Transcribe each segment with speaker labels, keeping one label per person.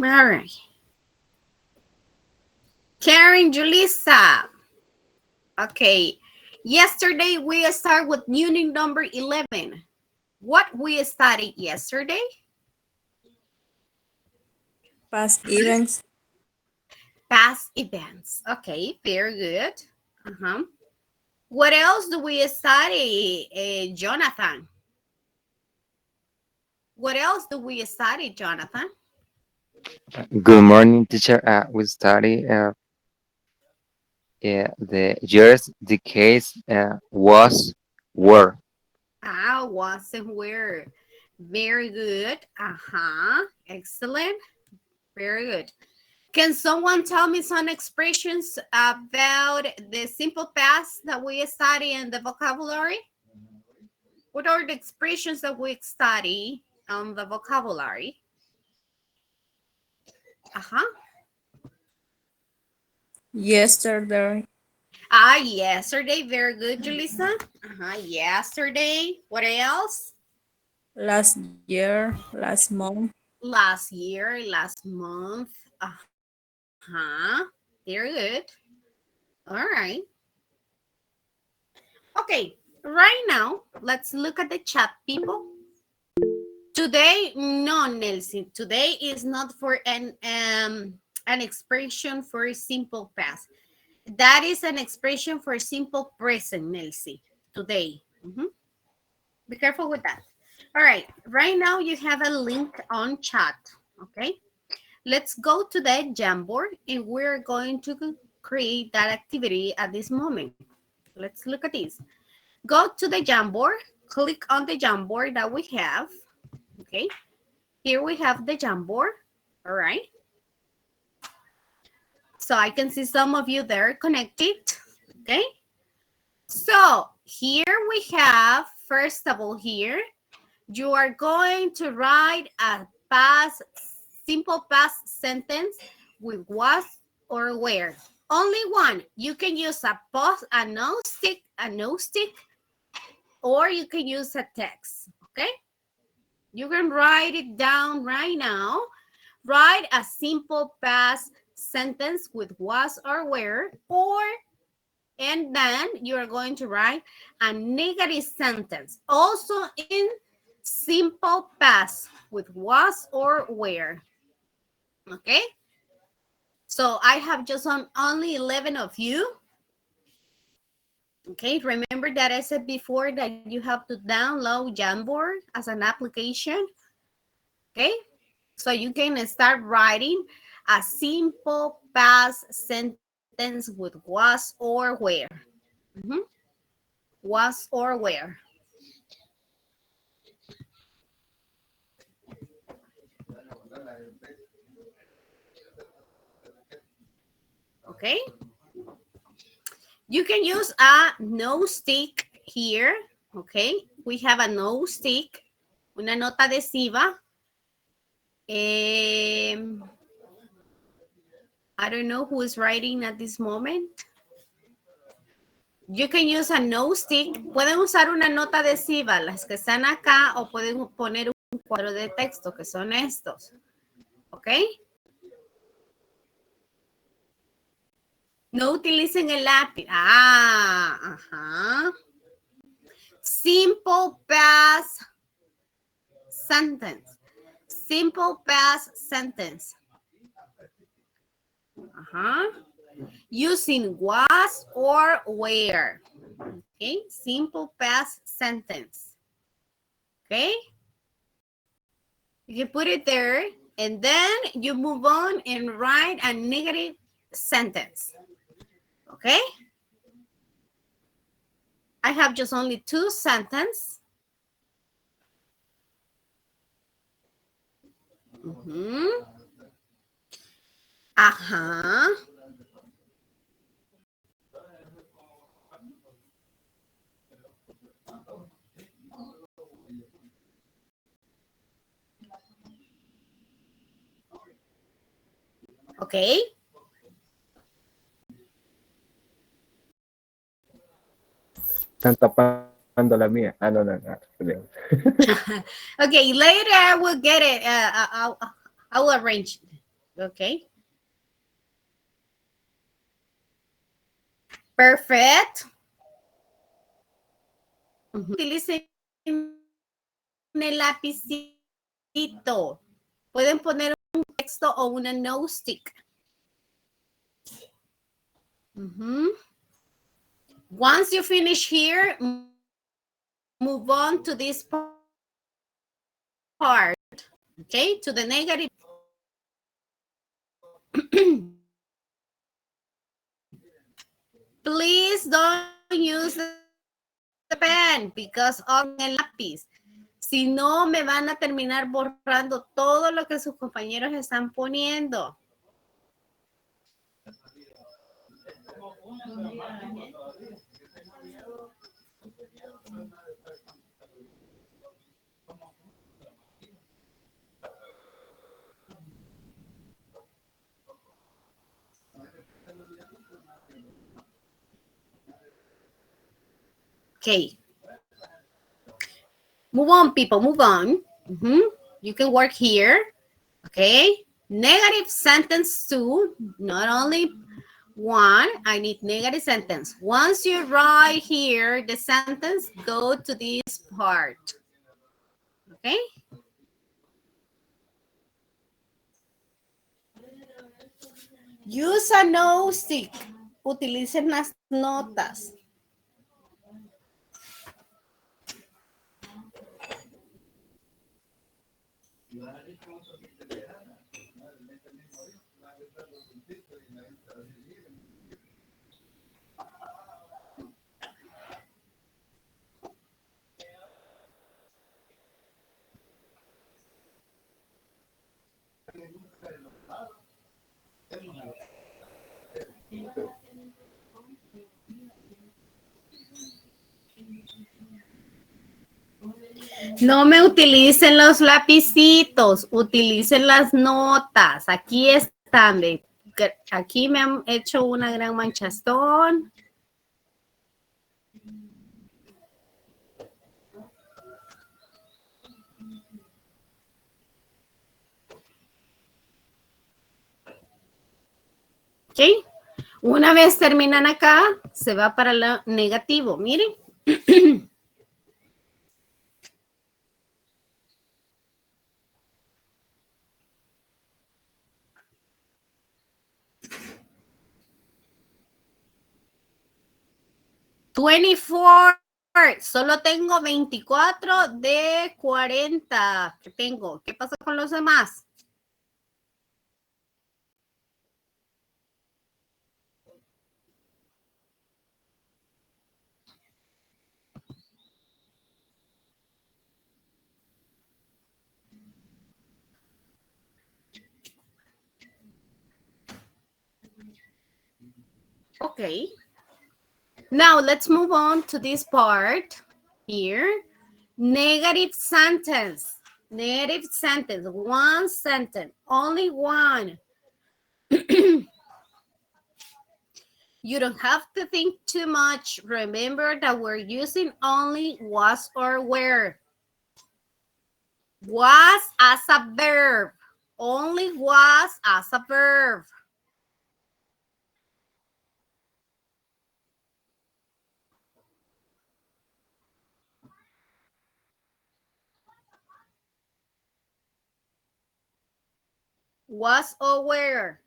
Speaker 1: All right. Karen Julissa. Okay. Yesterday we start with unit number 11. What we studied yesterday?
Speaker 2: Past events.
Speaker 1: Past events. Okay, very good. Uh-huh. What else do we study, Jonathan? What else do we study, Jonathan?
Speaker 3: Good morning, teacher. We study the years, decades, was, were.
Speaker 1: Wasn't where. Very good. Uh-huh. Excellent. Very good. Can someone tell me some expressions about the simple past that we study in the vocabulary? What are the expressions that we study on the vocabulary? Uh-huh.
Speaker 2: Yesterday.
Speaker 1: Yesterday. Very good, Julissa. Uh-huh. Yesterday. What else?
Speaker 2: Last year. Last month.
Speaker 1: Last year, last month. Uh-huh. Very good. All right. Okay. Right now, let's look at the chat, people. Today, no, Nelson. Today is not for an expression for a simple past. That is an expression for simple present, Nelson. Today. Be careful with that. All right. Right now, you have a link on chat. Okay. Let's go to the Jamboard and we're going to create that activity at this moment. Let's look at this. Go to the Jamboard, click on the Jamboard that we have. Okay. Here we have the Jamboard. All right. So I can see some of you there connected. Okay. So here we have, first of all, here, you are going to write a simple past sentence with was or where. Only one. You can use a no stick, or you can use a text. Okay. You can write it down right now. Write a simple past sentence with was or where, and then you are going to write a negative sentence, also in simple past with was or where. Okay. So I have just only 11 of you. Okay. Remember that I said before that you have to download Jamboard as an application. Okay. So you can start writing a simple past sentence with was or where. Mhm. Was or where. Okay. You can use a no stick here. Okay. We have a no stick, una nota adhesiva. I don't know who is writing at this moment. You can use a no stick. Pueden usar una nota adhesiva, las que están acá, o pueden poner un cuadro de texto, que son estos. ¿Ok? No utilicen el lápiz. Ajá. Simple past sentence. Simple past sentence. Ajá. Using was or where. Okay. Simple past sentence. Okay. You put it there and then you move on and write a negative sentence. Okay. I have just only 2 sentences. Ajá. Okay.
Speaker 3: Están tapando la mía. No.
Speaker 1: Okay, later I will get it. I will arrange. Okay. Perfect. Utilicen el lapicito. Pueden poner un texto o una no stick. Once you finish here, move on to this part, okay, to the negative. Please don't use the pen because on el lápiz. Si no, me van a terminar borrando todo lo que sus compañeros están poniendo. Okay. Move on, people, move on. You can work here. Okay. Negative sentence 2, not only 1, I need negative sentence. Once you write here the sentence, go to this part. Okay. Use a note stick. Utilicen las notas. No me utilicen los lapicitos, utilicen las notas. Aquí están. Aquí me han hecho una gran manchastón. Ok. Una vez terminan acá, se va para el negativo. Miren. Solo tengo 24 de 40 que tengo. ¿Qué pasa con los demás? Okay. Now let's move on to this part here. Negative sentence. Negative sentence. One sentence. Only one. You don't have to think too much. Remember that we're using only was or were. Was as a verb. Only was as a verb. Was or were.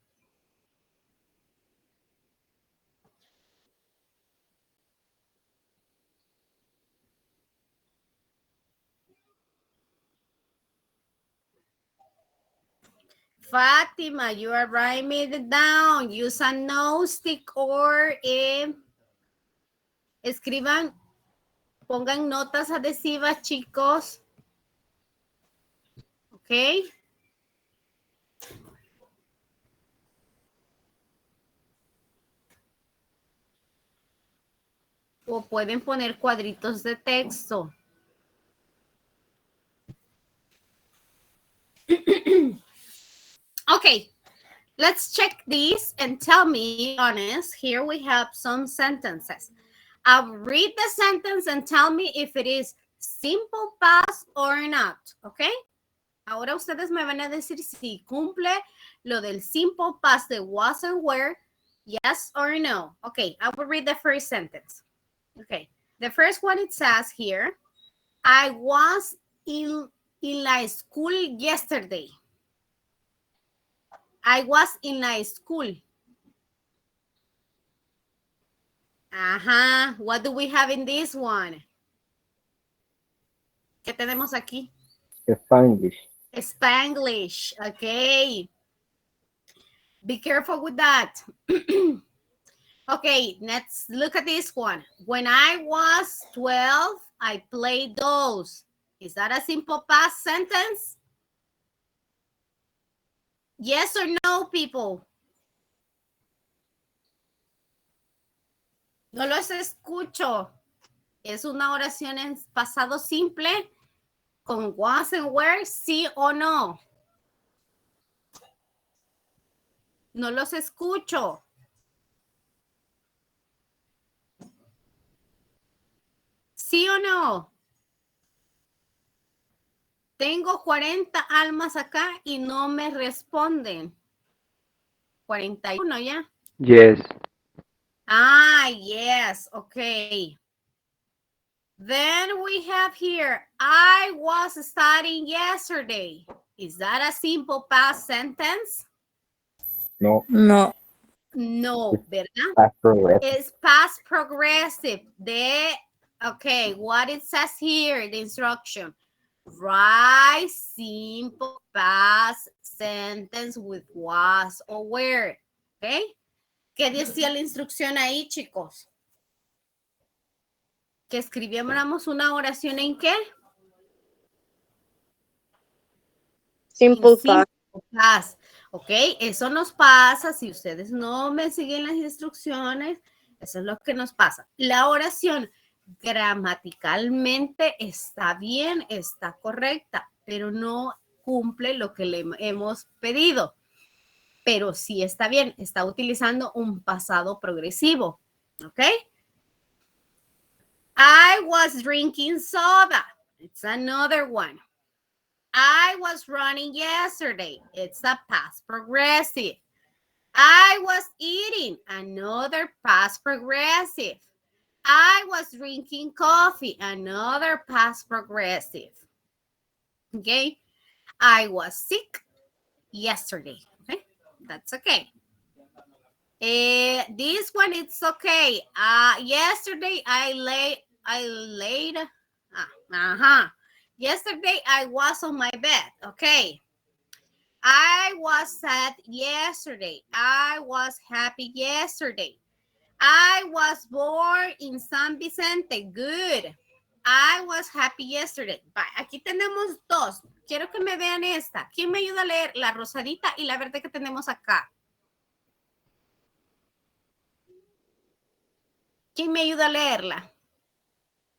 Speaker 1: Fatima, you are writing it down. Use a note stick or escriban, pongan notas adhesivas, chicos. Ok. O pueden poner cuadritos de texto. Okay, let's check these and tell me, honest, here we have some sentences. I'll read the sentence and tell me if it is simple past or not, okay? Ahora ustedes me van a decir si cumple lo del simple past de was and were, yes or no. Okay, I will read the first sentence. Okay, the first one it says here, I was in la school yesterday. I was in la school. Ajá, what do we have in this one? ¿Qué tenemos aquí?
Speaker 3: Spanglish.
Speaker 1: Spanglish, okay. Be careful with that. Okay, let's look at this one. When I was 12, I played dolls. Is that a simple past sentence? Yes or no, people? No los escucho. Es una oración en pasado simple con was and were, sí o no. No los escucho. ¿Sí o no? Tengo 40 almas acá y no me responden. 41 ya.
Speaker 3: Yes.
Speaker 1: Ah, yes, okay. Then we have here, I was studying yesterday. Is that a simple past sentence?
Speaker 3: No.
Speaker 2: No.
Speaker 1: No, ¿verdad?
Speaker 3: Past progressive.
Speaker 1: It's past progressive. Okay, what it says here, the instruction. Write simple past sentence with was or were. Okay? ¿Qué decía la instrucción ahí, chicos? Que escribiéramos una oración ¿en qué?
Speaker 4: Simple past.
Speaker 1: Past. Ok, eso nos pasa si ustedes no me siguen las instrucciones. Eso es lo que nos pasa. La oración gramaticalmente está bien, está correcta, pero no cumple lo que le hemos pedido. Pero sí está bien, está utilizando un pasado progresivo. ¿Ok? I was drinking soda. It's another one. I was running yesterday. It's a past progressive. I was eating. Another past progressive. I was drinking coffee. Another past progressive. Okay. I was sick yesterday. Okay. That's okay. This one, it's okay. Yesterday I laid. Yesterday I was on my bed. Okay. I was sad yesterday. I was happy yesterday. I was born in San Vicente. Good. I was happy yesterday. Bye. Aquí tenemos dos. Quiero que me vean esta. ¿Quién me ayuda a leer la rosadita y la verde que tenemos acá? ¿Quién me ayuda a leerla?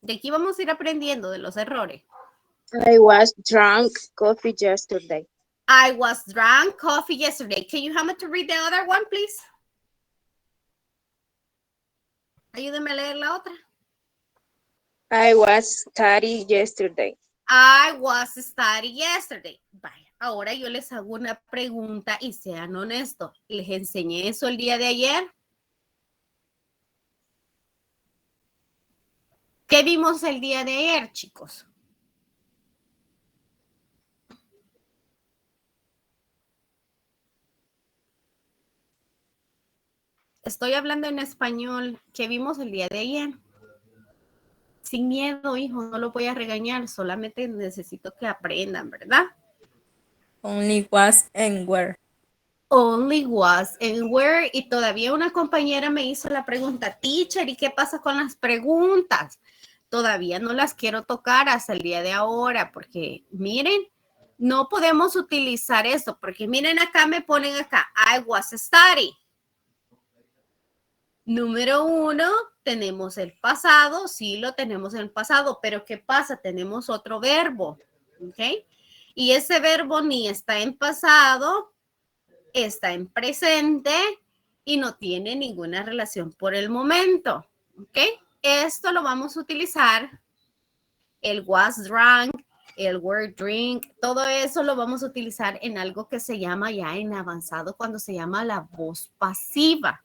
Speaker 1: De aquí vamos a ir aprendiendo de los errores.
Speaker 4: I was drunk coffee yesterday.
Speaker 1: I was drunk coffee yesterday. Can you help me to read the other one, please? Ayúdeme a leer la otra.
Speaker 4: I was studying yesterday.
Speaker 1: I was studying yesterday. Vaya, ahora yo les hago una pregunta y sean honestos. ¿Les enseñé eso el día de ayer? ¿Qué vimos el día de ayer, chicos? Estoy hablando en español. ¿Qué vimos el día de ayer? Sin miedo, hijo, no lo voy a regañar. Solamente necesito que aprendan, ¿verdad?
Speaker 2: Only was and were.
Speaker 1: Only was and were. Y todavía una compañera me hizo la pregunta, teacher, ¿y qué pasa con las preguntas? Todavía no las quiero tocar hasta el día de ahora, porque miren, no podemos utilizar esto, porque miren acá, me ponen acá, I was studying. Número 1, tenemos el pasado, sí lo tenemos en el pasado, pero ¿qué pasa? Tenemos otro verbo, ¿ok? Y ese verbo ni está en pasado, está en presente y no tiene ninguna relación por el momento, ¿ok? Esto lo vamos a utilizar, el was drunk el word drink, todo eso lo vamos a utilizar en algo que se llama ya en avanzado, cuando se llama la voz pasiva.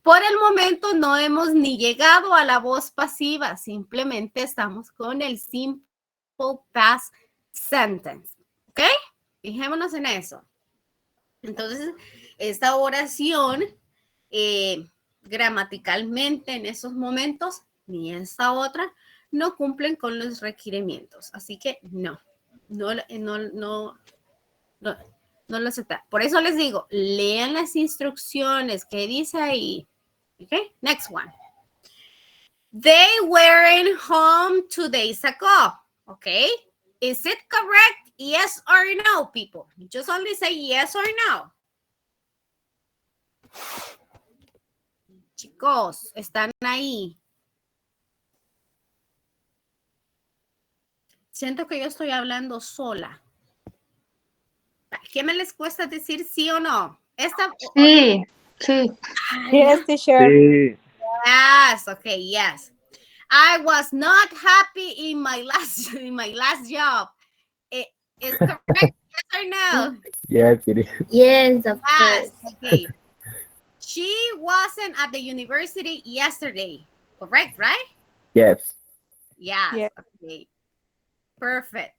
Speaker 1: Por el momento no hemos ni llegado a la voz pasiva, simplemente estamos con el simple past sentence, ¿ok? Fijémonos en eso. Entonces, esta oración, gramaticalmente en esos momentos, ni esta otra, no cumplen con los requerimientos. Así que no lo acepta. Por eso les digo, lean las instrucciones que dice ahí. Okay, next one. They weren't home 2 days ago. Okay, is it correct? Yes or no, people? Just only say yes or no. Chicos, están ahí. Siento que yo estoy hablando sola. ¿Qué me les cuesta decir sí o no? Esta...
Speaker 5: Sí, sí.
Speaker 2: Yes, teacher.
Speaker 3: Sí.
Speaker 1: Yes, okay, yes. I was not happy in my last job. Is correct? Yes or no?
Speaker 3: Yes, it is.
Speaker 4: Yes, of
Speaker 1: Yes,
Speaker 4: course.
Speaker 1: okay. She wasn't at the university yesterday. Correct, right?
Speaker 3: Yes.
Speaker 1: Yes.
Speaker 2: Yeah.
Speaker 1: Okay. Perfect.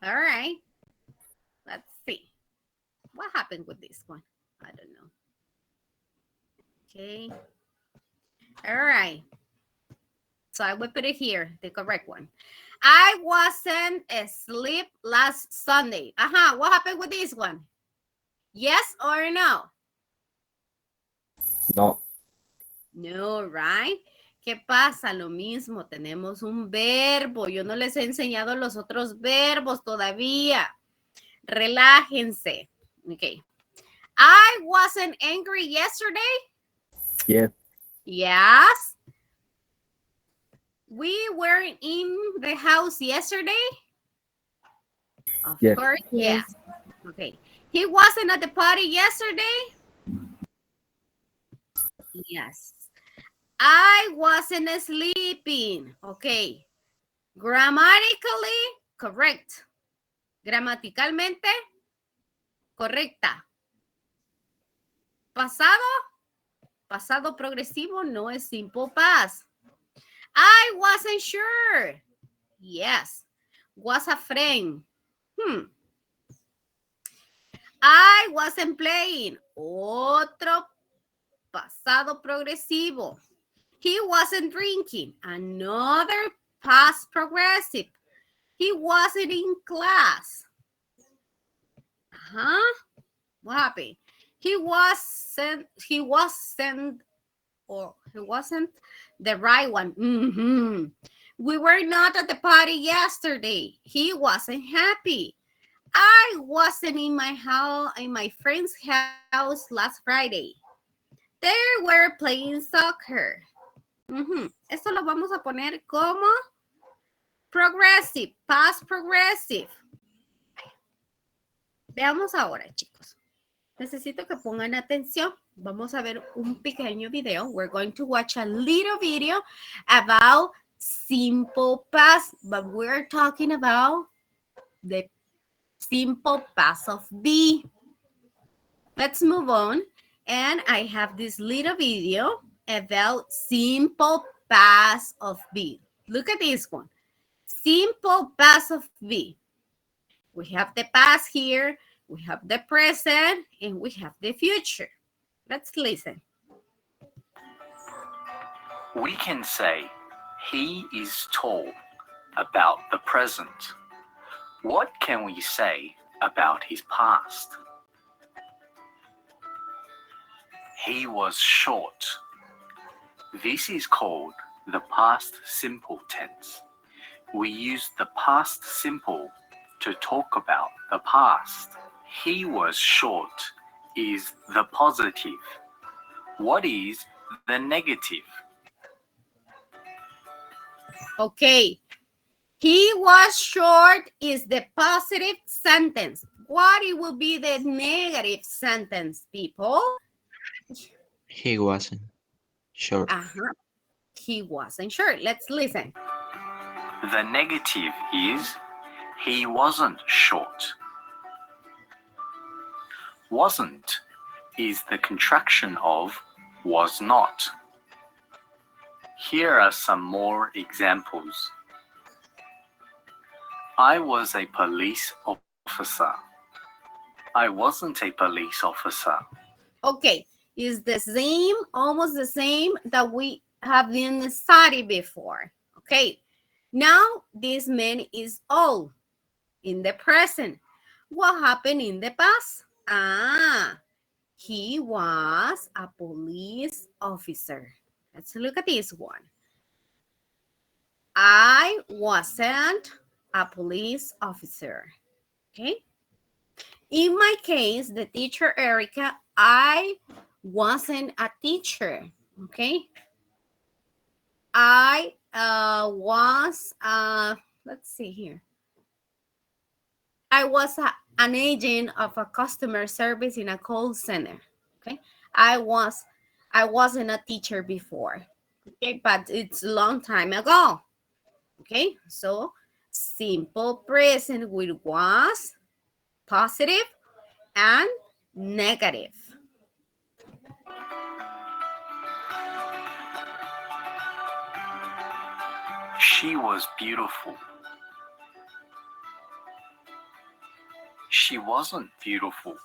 Speaker 1: All right. Let's see. What happened with this one? I don't know. Okay. All right. So I will put it here, the correct one. I wasn't asleep last Sunday. What happened with this one? Yes or no?
Speaker 3: No.
Speaker 1: No, right? ¿Qué pasa? Lo mismo, tenemos un verbo. Yo no les he enseñado los otros verbos todavía. Relájense. Okay. I wasn't angry yesterday.
Speaker 3: Yes.
Speaker 1: Yes. We weren't in the house yesterday. Of
Speaker 3: Yes.
Speaker 1: course,
Speaker 4: Yes.
Speaker 1: yes. Okay. He wasn't at the party yesterday. Yes. I wasn't sleeping. Okay. Grammatically correct. Gramaticalmente correcta. Pasado progresivo no es simple past. I wasn't sure. Yes. Was a friend. I wasn't playing. Otro pasado progresivo. He wasn't drinking. Another past progressive. He wasn't in class. What happened? He wasn't the right one. We were not at the party yesterday. He wasn't happy. I wasn't in my friend's house last Friday. They were playing soccer. Esto lo vamos a poner como progressive, past progressive. Veamos ahora, chicos. Necesito que pongan atención. Vamos a ver un pequeño video. We're going to watch a little video about simple past, but we're talking about the simple past of be. Let's move on. And I have this little video about simple past of be. Look at this one. Simple past of be. We have the past here, we have the present, and we have the future. Let's listen.
Speaker 6: We can say, he is tall about the present. What can we say about his past? He was short. This is called the past simple tense. We use the past simple to talk about the past. He was short is the positive. What is the negative?
Speaker 1: Okay. He was short is the positive sentence. What it will be the negative sentence, people?
Speaker 7: He wasn't sure.
Speaker 1: He wasn't sure. Let's listen.
Speaker 6: The negative is He wasn't short. Wasn't is the contraction of was not. Here are some more examples. I was a police officer. I wasn't a police officer.
Speaker 1: Okay, it's the same, almost the same that we have been studied before. Okay, now this man is old in the present. What happened in the past? He was a police officer. Let's look at this one. I wasn't a police officer. Okay. In my case, the teacher Erica, I wasn't a teacher. Okay. I was, let's see here. I was an agent of a customer service in a call center. Okay. I wasn't a teacher before. Okay, but it's a long time ago. Okay, so simple present with was, positive, and negative.
Speaker 6: She was beautiful. She wasn't beautiful.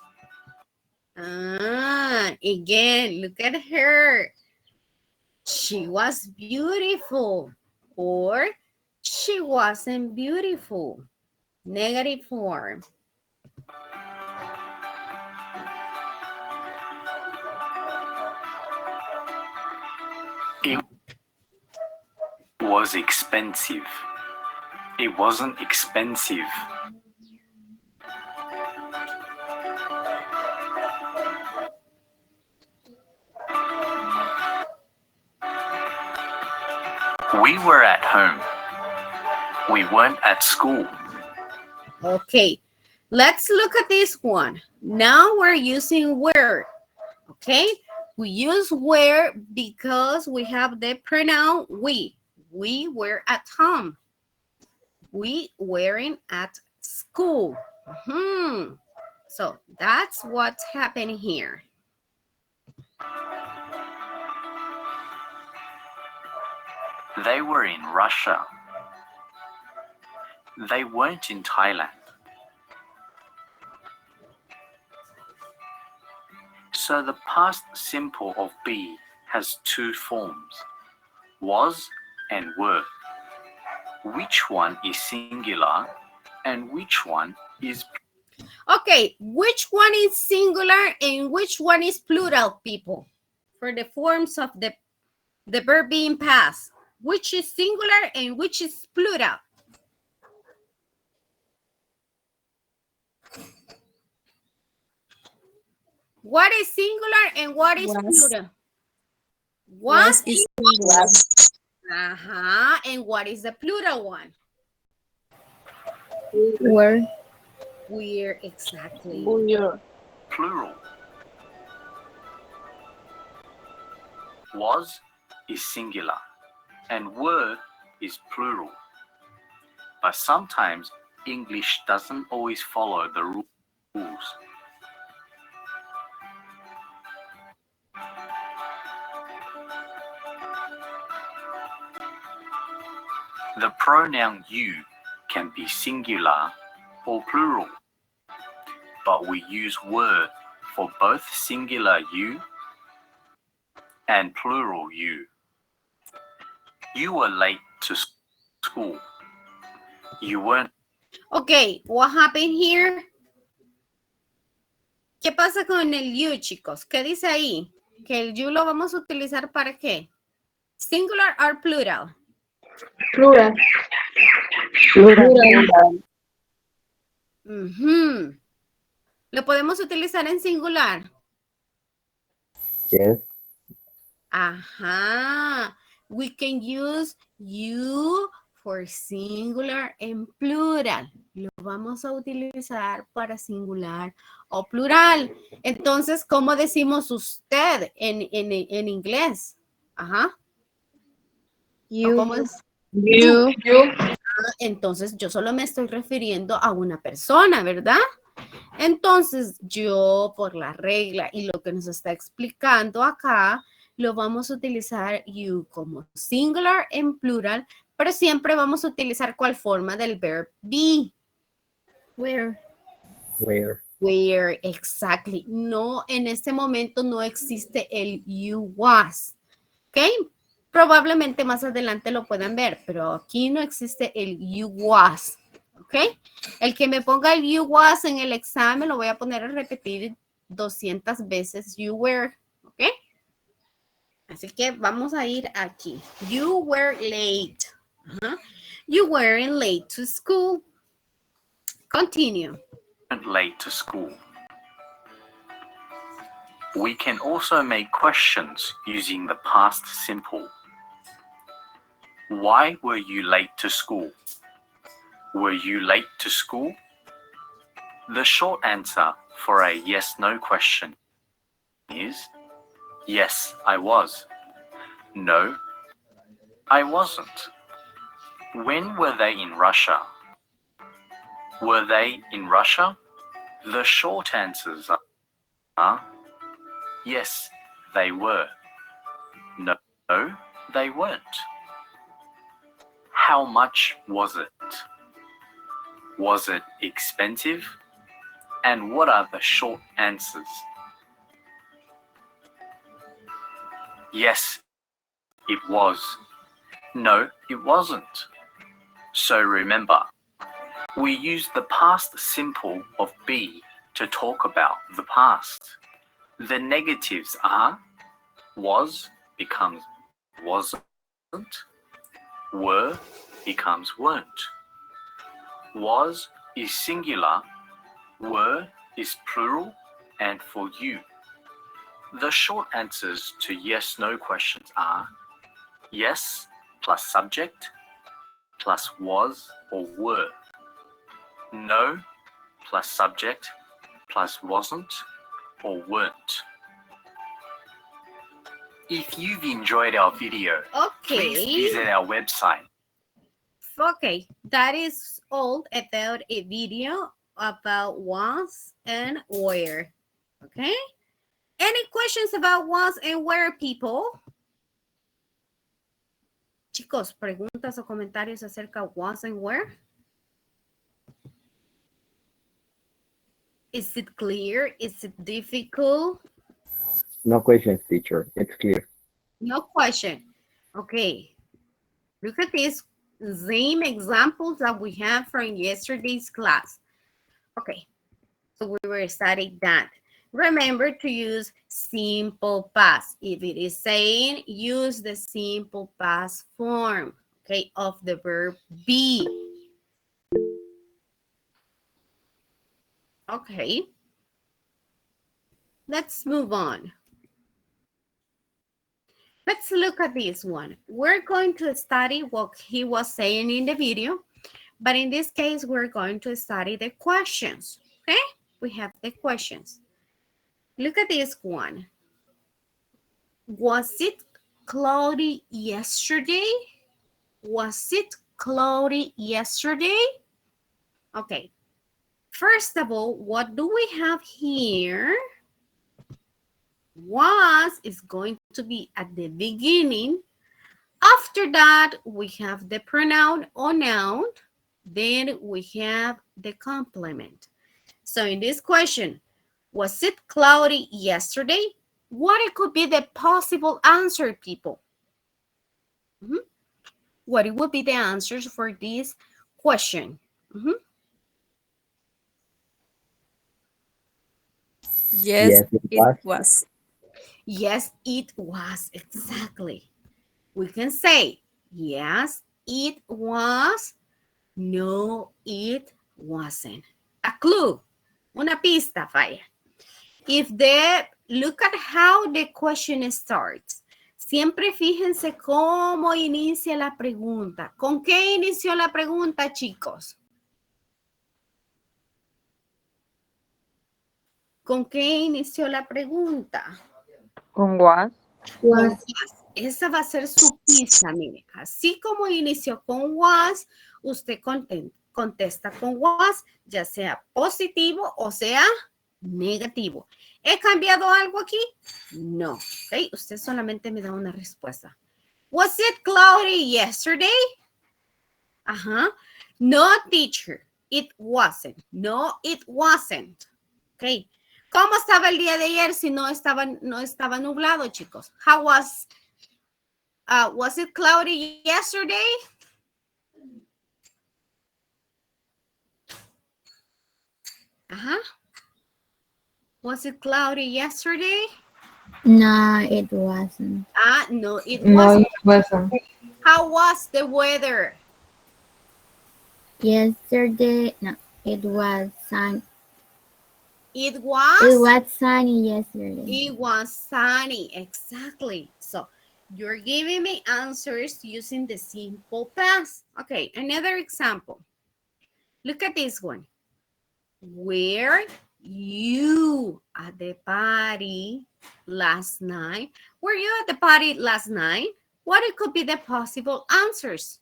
Speaker 1: Again, look at her. She was beautiful, or she wasn't beautiful. Negative form.
Speaker 6: It was expensive. It wasn't expensive. We were at home. We weren't at school.
Speaker 1: Okay, let's look at this one. Now we're using were. Okay, we use were because we have the pronoun we. We were at home. We weren't at school. So that's what's happening here.
Speaker 6: They were in Russia. They weren't in Thailand. So the past simple of be has two forms, was and were. Which one is singular and which one is?
Speaker 1: Okay, which one is singular and which one is plural, people? For the forms of the verb being past. Which is singular and which is plural? What is singular and what is plural?
Speaker 2: Was is
Speaker 1: singular. And what is the plural one?
Speaker 2: were.
Speaker 1: We're exactly.
Speaker 6: Plural. Was is singular and were is plural. But sometimes English doesn't always follow the rules. The pronoun you can be singular or plural, but we use were for both singular you and plural you. You were late to school. You weren't.
Speaker 1: Okay, what happened here? ¿Qué pasa con el you, chicos? ¿Qué dice ahí? Que el you lo vamos a utilizar ¿para qué? Singular or plural?
Speaker 4: Plural.
Speaker 1: ¿Lo podemos utilizar en singular?
Speaker 3: Yes.
Speaker 1: We can use you for singular and plural. Lo vamos a utilizar para singular o plural. Entonces, ¿cómo decimos usted en inglés?
Speaker 4: You.
Speaker 1: ¿Cómo es?
Speaker 4: You.
Speaker 1: Entonces, yo solo me estoy refiriendo a una persona, ¿verdad? Entonces, yo por la regla y lo que nos está explicando acá, lo vamos a utilizar you como singular en plural, pero siempre vamos a utilizar cuál forma del verb be.
Speaker 2: Where?
Speaker 3: Where.
Speaker 1: Where, exactly. No, en este momento no existe el you was. ¿Ok? Probablemente más adelante lo puedan ver, pero aquí no existe el you was. ¿Ok? El que me ponga el you was en el examen lo voy a poner a repetir 200 veces you were. ¿Ok? Así que vamos a ir aquí. You were late. You weren't late to school. Continue.
Speaker 6: Late to school. We can also make questions using the past simple. Why were you late to school? Were you late to school? The short answer for a yes-no question is yes, I was. No, I wasn't. When were they in Russia? Were they in Russia? The short answers are yes, they were. No, they weren't. How much was it? Was it expensive? And what are the short answers? Yes, it was. No, it wasn't. So remember, we use the past simple of be to talk about the past. The negatives are was becomes wasn't, were becomes weren't. Was is singular, were is plural, and for you. The short answers to yes-no questions are yes plus subject plus was or were. No plus subject plus wasn't or weren't. If you've enjoyed our video, please
Speaker 1: Okay.
Speaker 6: visit our website.
Speaker 1: Okay, that is all about a video about was and where. Okay. Any questions about was and where, people? Chicos, preguntas o comentarios acerca was and where? Is it clear? Is it difficult?
Speaker 3: No questions, teacher. It's clear.
Speaker 1: No question. Okay. Look at these same examples that we have from yesterday's class. Okay. So we were studying that. Remember to use simple past. If it is saying, use the simple past form, okay, of the verb be. Okay. Let's move on. Let's look at this one. We're going to study what he was saying in the video, but in this case, we're going to study the questions, okay? We have the questions. Look at this one. Was it cloudy yesterday? Was it cloudy yesterday? Okay. First of all, what do we have here? Was is going to be at the beginning. After that, we have the pronoun or noun. Then we have the complement. So in this question, was it cloudy yesterday? What it could be the possible answer, people? What it would be the answers for this question?
Speaker 2: Yes,
Speaker 3: Yes,
Speaker 2: it was.
Speaker 1: Yes, it was. Exactly. We can say, yes, it was. No, it wasn't. A clue. Una pista, Faya. Look at how the question starts. Siempre fíjense cómo inicia la pregunta. ¿Con qué inició la pregunta, chicos? ¿Con qué inició la pregunta?
Speaker 5: Con was.
Speaker 1: Was. esa va a ser su pista, mire. Así como inició con was, usted contesta con was, ya sea positivo o sea negativo. ¿He cambiado algo aquí? No. ¿Okay? Usted solamente me da una respuesta. Was it cloudy yesterday? Ajá. No, teacher. It wasn't. No, it wasn't. Ok. ¿Cómo estaba el día de ayer si no estaba nublado, chicos? How was it cloudy yesterday? Ajá. Was it cloudy yesterday?
Speaker 2: No, it wasn't.
Speaker 1: No, it
Speaker 5: No,
Speaker 1: wasn't.
Speaker 5: it wasn't.
Speaker 1: How was the weather?
Speaker 2: Yesterday, no, it was sun.
Speaker 1: It was?
Speaker 2: It was sunny yesterday.
Speaker 1: It was sunny, exactly. So you're giving me answers using the simple past. Okay, another example. Look at this one. Were you at the party last night? Were you at the party last night? What it could be the possible answers?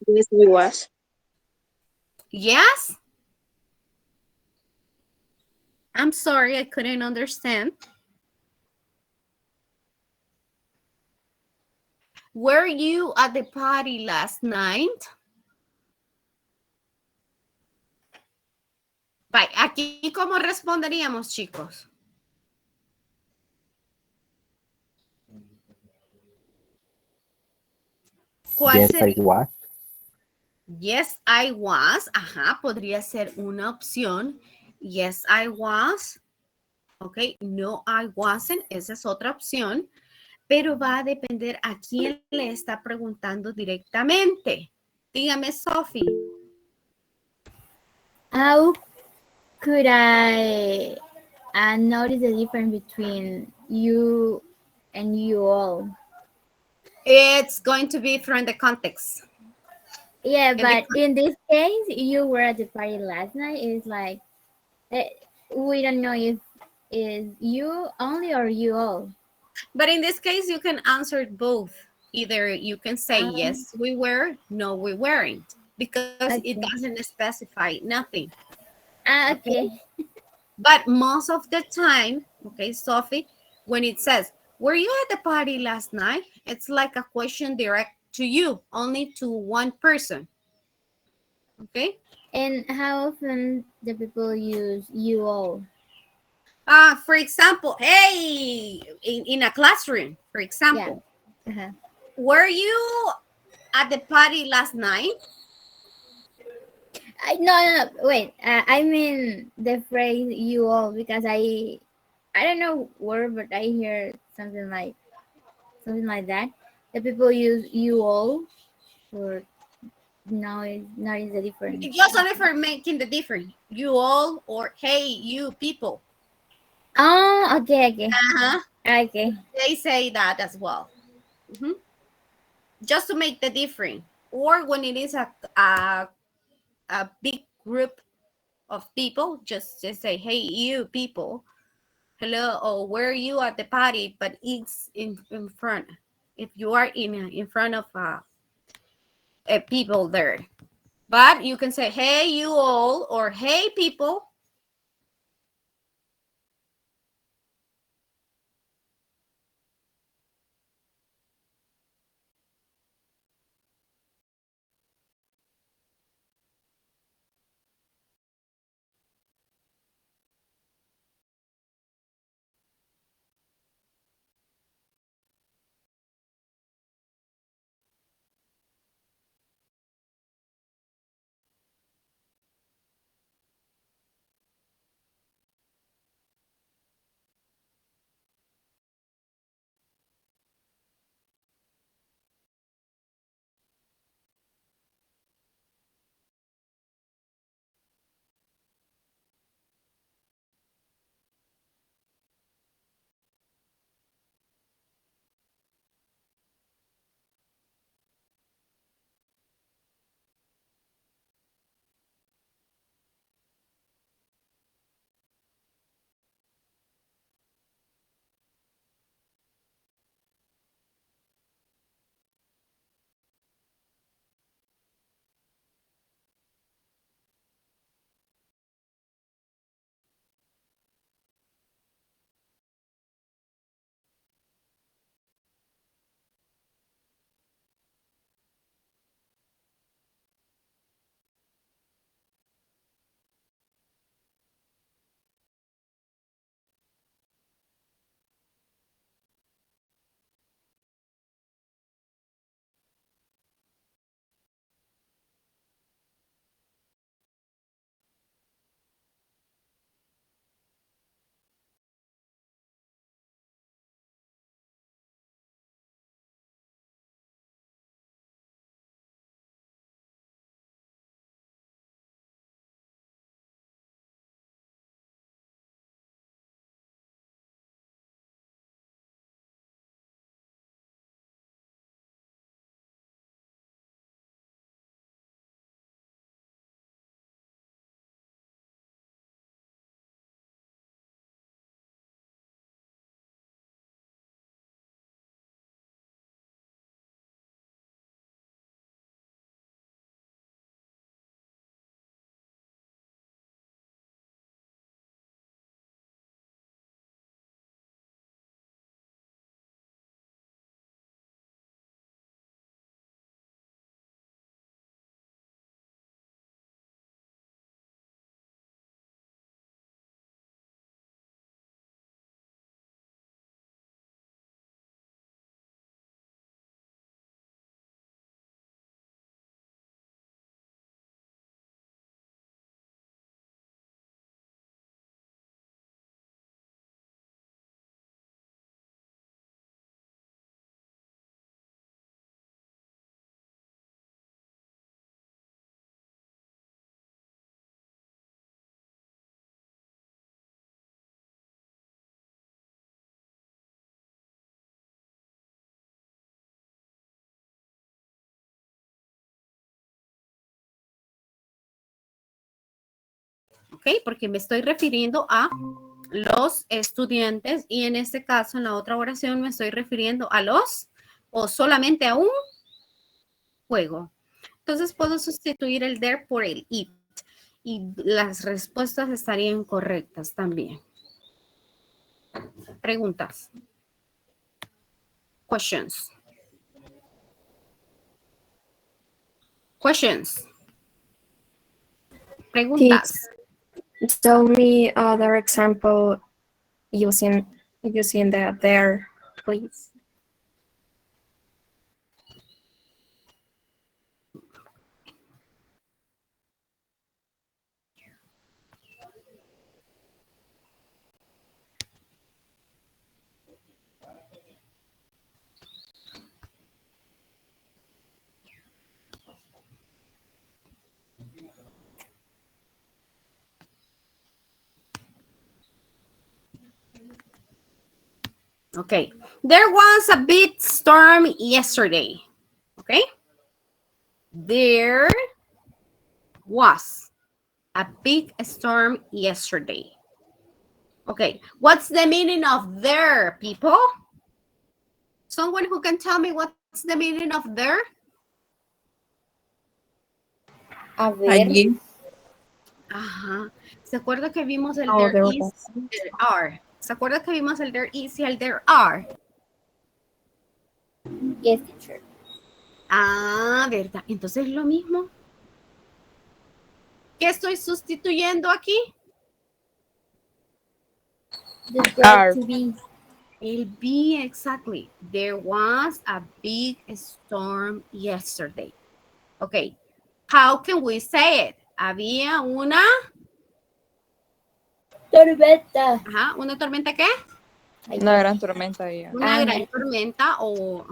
Speaker 4: Yes, we was.
Speaker 1: Yes? I'm sorry, I couldn't understand. Were you at the party last night? Bye. Aquí, ¿cómo responderíamos, chicos? ¿Cuál
Speaker 3: Yes,
Speaker 1: sería?
Speaker 3: I was.
Speaker 1: Yes, I was. Ajá, podría ser una opción. Yes, I was. Ok, no, I wasn't. Esa es otra opción. Pero va a depender a quién le está preguntando directamente. Dígame, Sophie.
Speaker 2: How could I notice the difference between you and you all?
Speaker 1: It's going to be from the context.
Speaker 2: Yeah, but in this case, you were at the party last night. It's like we don't know if it's you only or you all.
Speaker 1: But in this case, you can answer both. Either you can say, yes, we were, no, we weren't, because it doesn't specify nothing.
Speaker 2: Okay.
Speaker 1: But most of the time, okay, Sophie, when it says, were you at the party last night? It's like a question direct to you, only to one person. Okay?
Speaker 2: And how often do people use you all?
Speaker 1: For example, hey, in a classroom, for example,
Speaker 2: Yeah.
Speaker 1: were you at the party last night?
Speaker 2: No, wait. I mean the phrase "you all" because I don't know where, but I hear something like that. The people use "you all" or no, it's not is the difference.
Speaker 1: Just only for making the difference. You all or hey, you people.
Speaker 2: Oh, okay. Okay.
Speaker 1: They say that as well. Just to make the difference. Or when it is a big group of people, just say, hey, you people, hello, or where are you at the party? But it's in front. If you are in front of people there. But you can say, hey, you all, or hey, people. ¿ok? Porque me estoy refiriendo a los estudiantes y en este caso, en la otra oración, me estoy refiriendo a los o solamente a un juego. Entonces puedo sustituir el there por el it y las respuestas estarían correctas también. Preguntas. Questions. Questions. Preguntas.
Speaker 5: Tell me other example using the there, please.
Speaker 1: Okay. There was a big storm yesterday. Okay. There was a big storm yesterday. Okay. What's the meaning of there, people? Someone who can tell me what's the meaning of there?
Speaker 2: A ver.
Speaker 5: Allí.
Speaker 1: Ajá. ¿Se acuerda que vimos el
Speaker 5: Oh,
Speaker 1: there
Speaker 5: there
Speaker 1: is
Speaker 5: was.
Speaker 1: y el there are? ¿Se acuerda que vimos el there is y el there are?
Speaker 2: Yes, teacher.
Speaker 1: Ah, verdad. Entonces lo mismo. ¿Qué estoy sustituyendo aquí?
Speaker 2: The
Speaker 5: Are.
Speaker 2: verb to be.
Speaker 1: El be, exactly. There was a big storm yesterday. Okay. How can we say it? Había una...
Speaker 2: Tormenta.
Speaker 1: Ajá, ¿una tormenta qué?
Speaker 5: Una gran tormenta ya.
Speaker 1: Una gran
Speaker 2: Ayer.
Speaker 1: tormenta o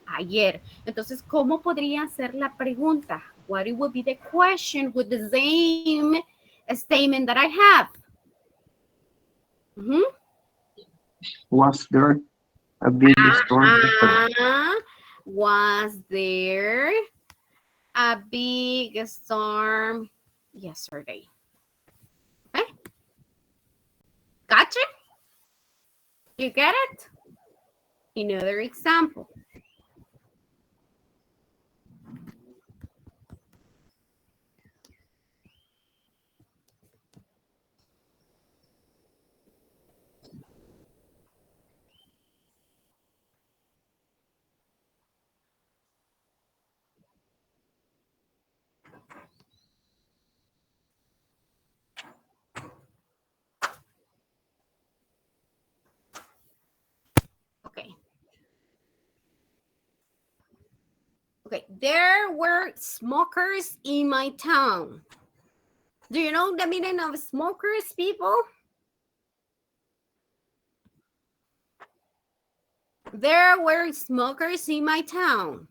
Speaker 1: ayer. Entonces, ¿cómo podría ser la pregunta? What would be the question with the same statement that I have? Ujú.
Speaker 3: Was there a big storm yesterday?
Speaker 1: Was there a big storm yesterday? Okay. Gotcha? You get it? Another example. Okay. Okay, there were smokers in my town. Do you know the meaning of smokers, people? There were smokers in my town.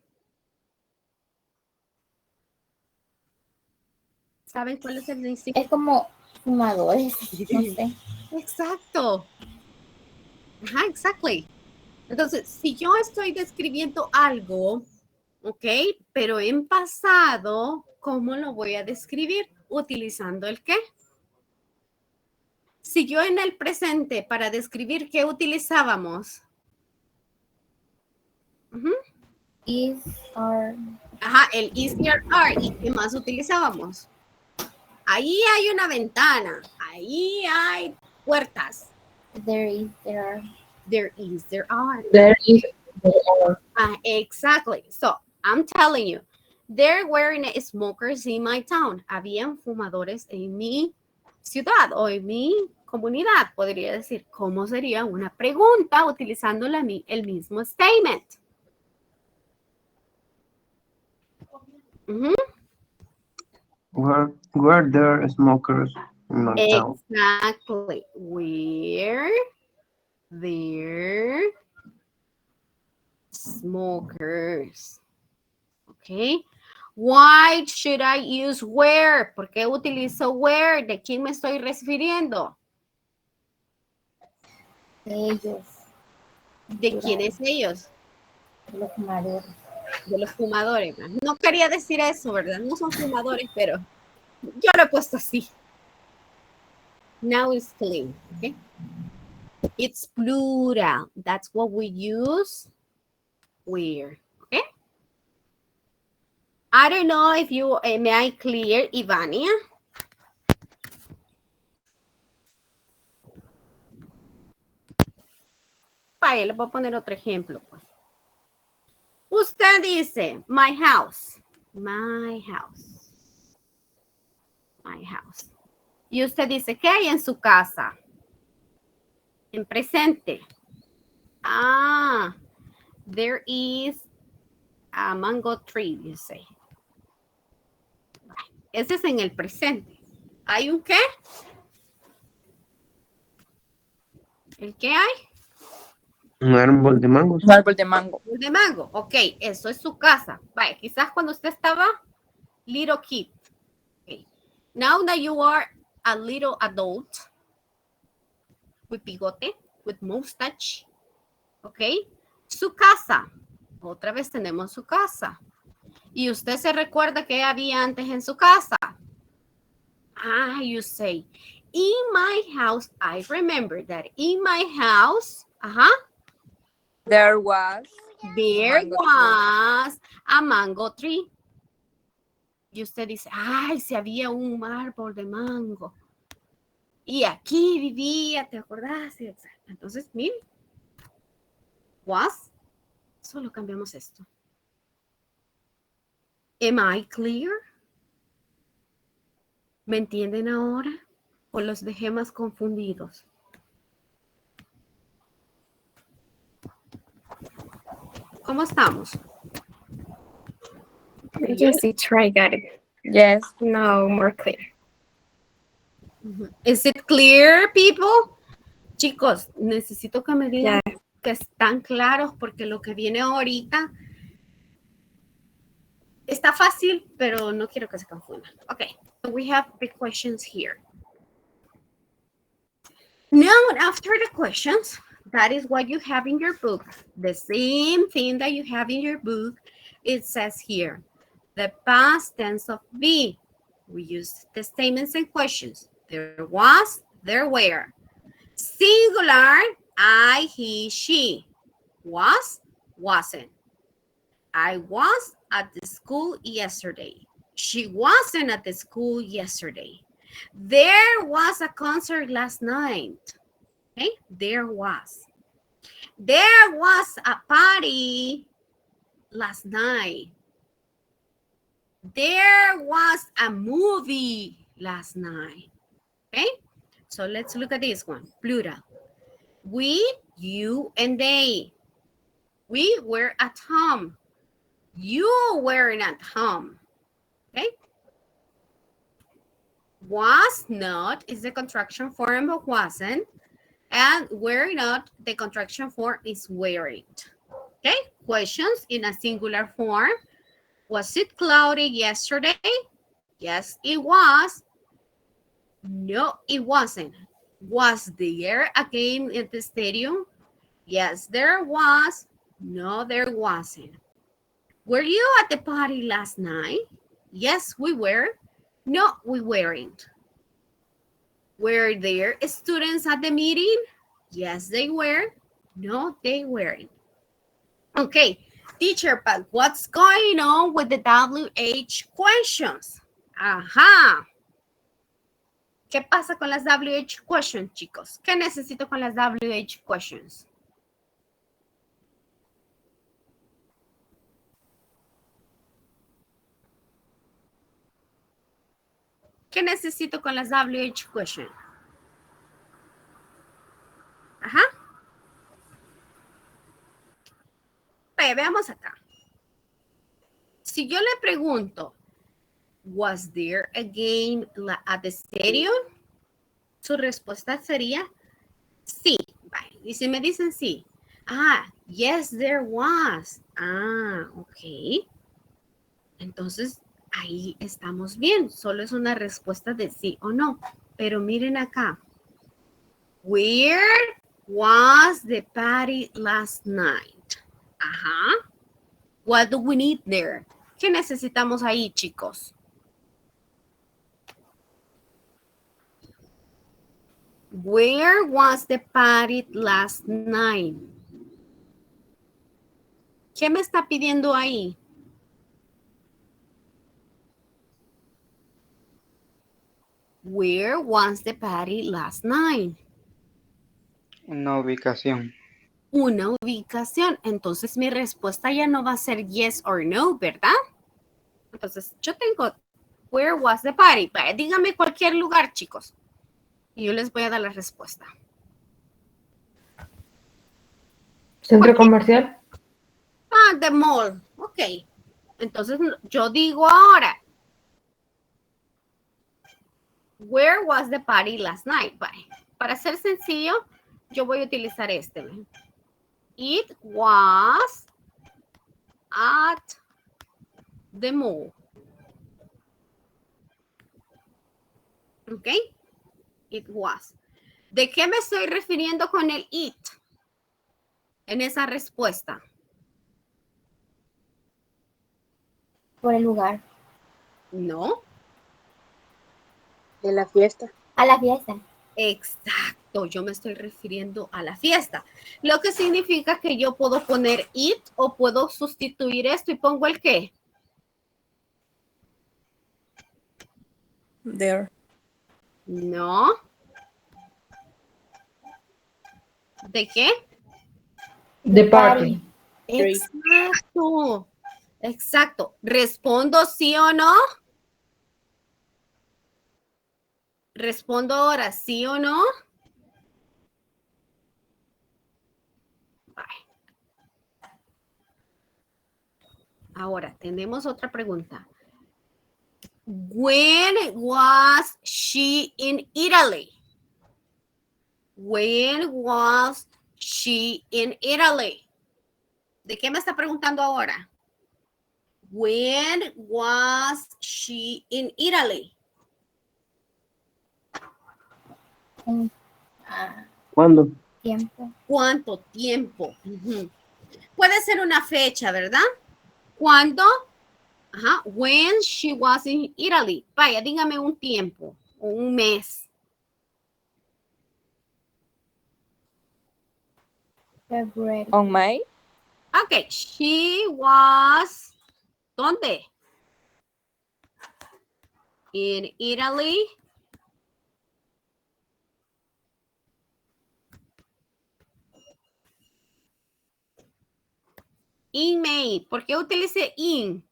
Speaker 1: ¿Saben cuál es el significado?
Speaker 2: Es como fumadores. No sé.
Speaker 1: Exacto. Ajá, exactly. Entonces, si yo estoy describiendo algo, ¿ok? Pero en pasado, ¿cómo lo voy a describir? Utilizando el qué. Si yo en el presente, para describir qué utilizábamos. Ujú.
Speaker 2: Is or
Speaker 1: Ajá, el is y el are. ¿Y qué más utilizábamos? Ahí hay una ventana. Ahí hay puertas.
Speaker 2: there is, there are.
Speaker 1: There is, there are.
Speaker 5: There is.
Speaker 1: Exactly. So, I'm telling you, there were smokers in my town. Habían fumadores en mi ciudad o en mi comunidad. Podría decir, ¿cómo sería una pregunta utilizando el mismo statement? Ujú.
Speaker 3: Were there smokers in my town?
Speaker 1: Exactly. Were there smokers? Okay. Why should I use where? ¿Por qué utilizo where? ¿De quién me estoy refiriendo?
Speaker 2: Ellos.
Speaker 1: ¿De quiénes ellos?
Speaker 2: Los fumadores.
Speaker 1: De los fumadores. No quería decir eso, ¿verdad? No son fumadores, pero yo lo he puesto así. Now it's clean, okay? It's plural. That's what we use where, okay? I don't know if you, may I clear, Ivania? Vaya, le voy a poner otro ejemplo, pues. Usted dice, my house, my house, my house. Y usted dice, ¿qué hay en su casa? En presente. Ah, there is a mango tree, you say. Ese es en el presente. ¿Hay un qué? ¿El qué hay?
Speaker 3: Un árbol de mangos.
Speaker 5: Un árbol de mango.
Speaker 1: De mango. Ok, eso es su casa. Vaya, quizás cuando usted estaba little kid. Okay. Now that you are a little adult with bigote, with mustache, ok, su casa. Otra vez tenemos su casa. Y usted se recuerda que había antes en su casa. Ah, you say, in my house, I remember that in my house,
Speaker 5: There was
Speaker 1: there
Speaker 5: mango
Speaker 1: was a mango tree. Y usted dice, ay, si había un árbol de mango. Y aquí vivía, ¿te acordás? Entonces, miren. Was. Solo cambiamos esto. Am I clear? ¿Me entienden ahora? ¿O los dejé más confundidos? ¿Cómo estamos?
Speaker 5: Yes, teacher, I got it. Yes.
Speaker 3: No, more clear.
Speaker 1: Is it clear, people? Chicos, necesito que me digan que están claros porque lo que viene ahorita está fácil, pero no quiero que se confundan. Okay, so we have the questions here. Now, after the questions, that is what you have in your book. The same thing that you have in your book, it says here, the past tense of be. We use the statements and questions. There was, there were. Singular, I, he, she. Was, wasn't. I was at the school yesterday. She wasn't at the school yesterday. There was a concert last night. Okay, there was. There was a party last night. There was a movie last night. Okay, so let's look at this one, plural. We, you, and they. We were at home. You weren't at home. Okay. Was not is the contraction form of wasn't. And were not, the contraction form is weren't. Okay. Questions in a singular form. Was it cloudy yesterday? Yes, it was. No, it wasn't. Was there a game at the stadium? Yes, there was. No, there wasn't. Were you at the party last night? Yes, we were. No, we weren't. Were there students at the meeting? Yes, they were. No, they weren't. Okay, teacher, but what's going on with the WH questions? Ajá. ¿Qué pasa con las WH questions, chicos? ¿Qué necesito con las WH questions? ¿Qué necesito con las WH questions? Ajá. Veamos acá. Si yo le pregunto, was there a game at the stadium? Su respuesta sería sí. Y si me dicen sí, yes, there was. Ok. Entonces, ahí estamos bien. Solo es una respuesta de sí o no. Pero miren acá. Where was the party last night? Ajá. What do we need there? ¿Qué necesitamos ahí, chicos? Where was the party last night? ¿Qué me está pidiendo ahí? Where was the party last night?
Speaker 8: Una ubicación.
Speaker 1: Una ubicación. Entonces mi respuesta ya no va a ser yes or no, ¿verdad? Entonces yo tengo where was the party. Vaya, dígame cualquier lugar, chicos. Y yo les voy a dar la respuesta.
Speaker 9: Centro comercial.
Speaker 1: Ah, the mall. Ok. Entonces yo digo ahora. Where was the party last night? Vaya. Para ser sencillo, yo voy a utilizar este. It was at the mall. ¿Ok? It was. ¿De qué me estoy refiriendo con el it? En esa respuesta.
Speaker 2: Por el lugar.
Speaker 1: No.
Speaker 4: De la fiesta.
Speaker 2: A la fiesta.
Speaker 1: Exacto. Yo me estoy refiriendo a la fiesta. Lo que significa que yo puedo poner it o puedo sustituir esto y pongo el qué.
Speaker 5: There.
Speaker 1: No. ¿De qué?
Speaker 9: The party.
Speaker 1: Exacto. Exacto. ¿Respondo sí o no? Respondo ahora sí o no. Bye. Ahora tenemos otra pregunta. When was she in Italy? When was she in Italy? ¿De qué me está preguntando ahora? When was she in Italy?
Speaker 3: ¿Cuándo?
Speaker 2: Tiempo.
Speaker 1: ¿Cuánto tiempo? Ujú. Puede ser una fecha, ¿verdad? ¿Cuándo? Ajá. When she was in Italy. Vaya, dígame un tiempo o un mes.
Speaker 2: February.
Speaker 5: On May.
Speaker 1: Ok, she was, ¿dónde? In Italy. In May. ¿Por qué utilicé in?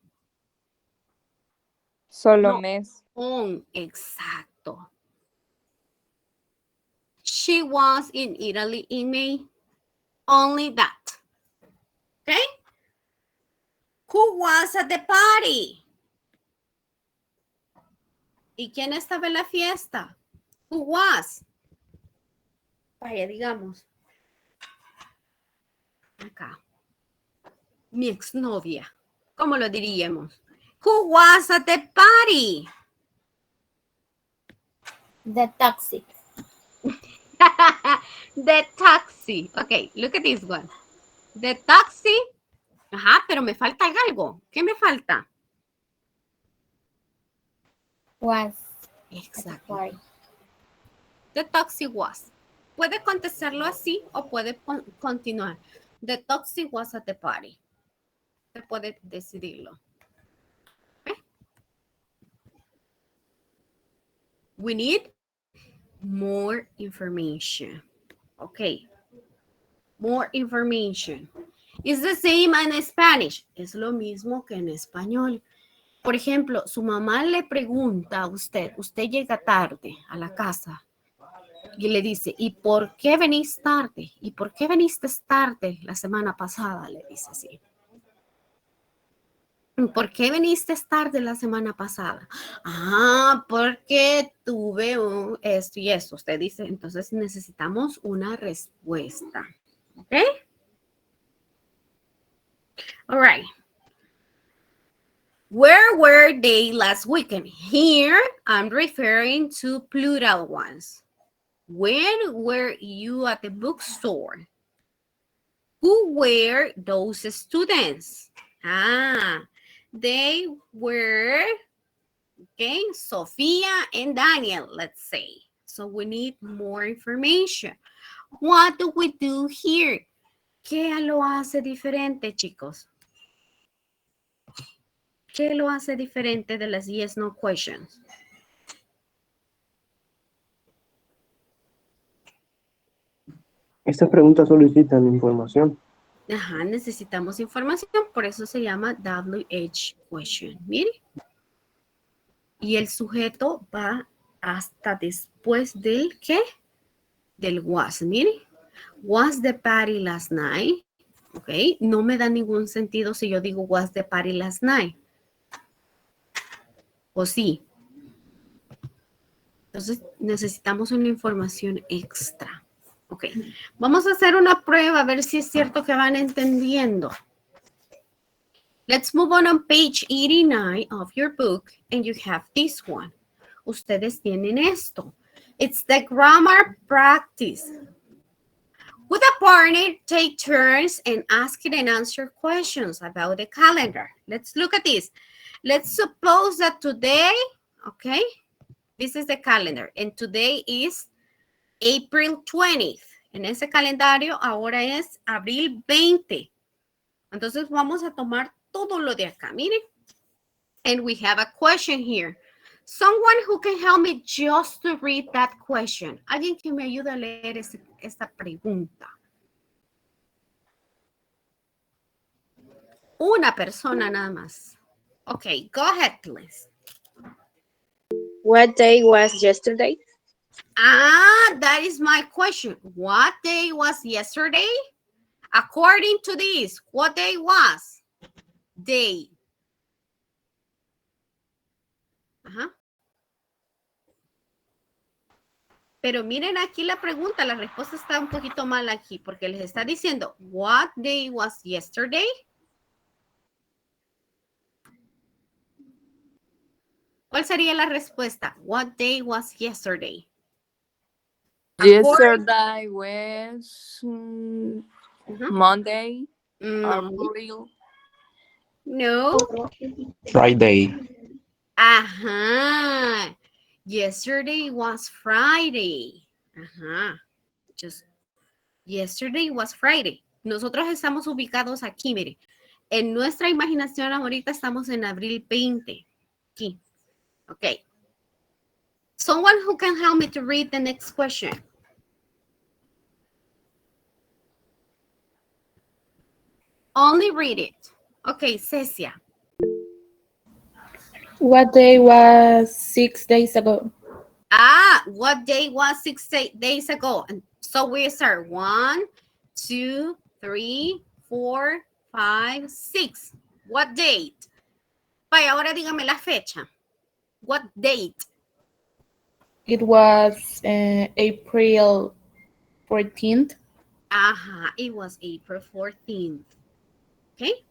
Speaker 5: Solo
Speaker 1: No.
Speaker 5: mes.
Speaker 1: On, exacto. She was in Italy in May. Only that. Okay? Who was at the party? ¿Y quién estaba en la fiesta? Who was? Vaya, digamos. Acá. Mi exnovia. ¿Cómo lo diríamos? Who was at the party?
Speaker 2: The taxi.
Speaker 1: The taxi. Okay, look at this one. The taxi. Ajá, pero me falta algo. ¿Qué me falta?
Speaker 2: Was at the
Speaker 1: Exacto.
Speaker 2: party.
Speaker 1: The taxi was. Puede contestarlo así o puede continuar. The taxi was at the party. Se puede decidirlo. Okay. We need more information. Okay. More information. It's the same in Spanish. Es lo mismo que en español. Por ejemplo, su mamá le pregunta a usted llega tarde a la casa y le dice, ¿y por qué venís tarde? ¿Y por qué viniste tarde la semana pasada? Le dice así. ¿Por qué viniste tarde la semana pasada? Ah, porque tuve esto y esto. Usted dice, entonces necesitamos una respuesta. ¿Ok? All right. Where were they last weekend? Here, I'm referring to plural ones. When were you at the bookstore? Who were those students? Ah, they were, okay, Sophia and Daniel, let's say. So we need more information. What do we do here? ¿Qué lo hace diferente, chicos? ¿Qué lo hace diferente de las yes, no questions?
Speaker 10: Estas preguntas solicitan información.
Speaker 1: Ajá, necesitamos información, por eso se llama WH question. Mire. Y el sujeto va hasta después del ¿qué? Del was. Mire. Was the party last night? Ok. No me da ningún sentido si yo digo was the party last night. ¿O sí? Entonces necesitamos una información extra. Ok. Vamos a hacer una prueba a ver si es cierto que van entendiendo. Let's move on page 89 of your book and you have this one. Ustedes tienen esto. It's the grammar practice. Would a partner take turns and ask and answer questions about the calendar? Let's look at this. Let's suppose that today, okay, this is the calendar and today is April 20th. En ese calendario ahora es abril 20. Entonces vamos a tomar todo lo de acá, miren. And we have a question here. Someone who can help me just to read that question. Alguien que me ayude a leer esta pregunta. Una persona nada más. Okay, go ahead, please.
Speaker 4: What day was yesterday?
Speaker 1: That is my question. What day was yesterday? According to this, what day was? Day. Ajá. Pero miren aquí la pregunta, la respuesta está un poquito mal aquí porque les está diciendo, what day was yesterday? ¿Cuál sería la respuesta? What day was yesterday?
Speaker 5: Yesterday was
Speaker 1: Uh-huh.
Speaker 5: Monday,
Speaker 1: No.
Speaker 5: April.
Speaker 1: No.
Speaker 7: Friday.
Speaker 1: Ajá. Yesterday was Friday. Ajá. Just yesterday was Friday. Nosotros estamos ubicados aquí, mire. En nuestra imaginación ahorita estamos en abril 20. Aquí. Okay. Someone who can help me to read the next question. Only read it. Okay, Cecia.
Speaker 9: What day was 6 days ago?
Speaker 1: What day was 6 days ago? And so we start 1, 2, 3, 4, 5, 6. What date? Vaya, ahora dígame la fecha. What date?
Speaker 9: It was April 14th.
Speaker 1: It was April 14th. Okay.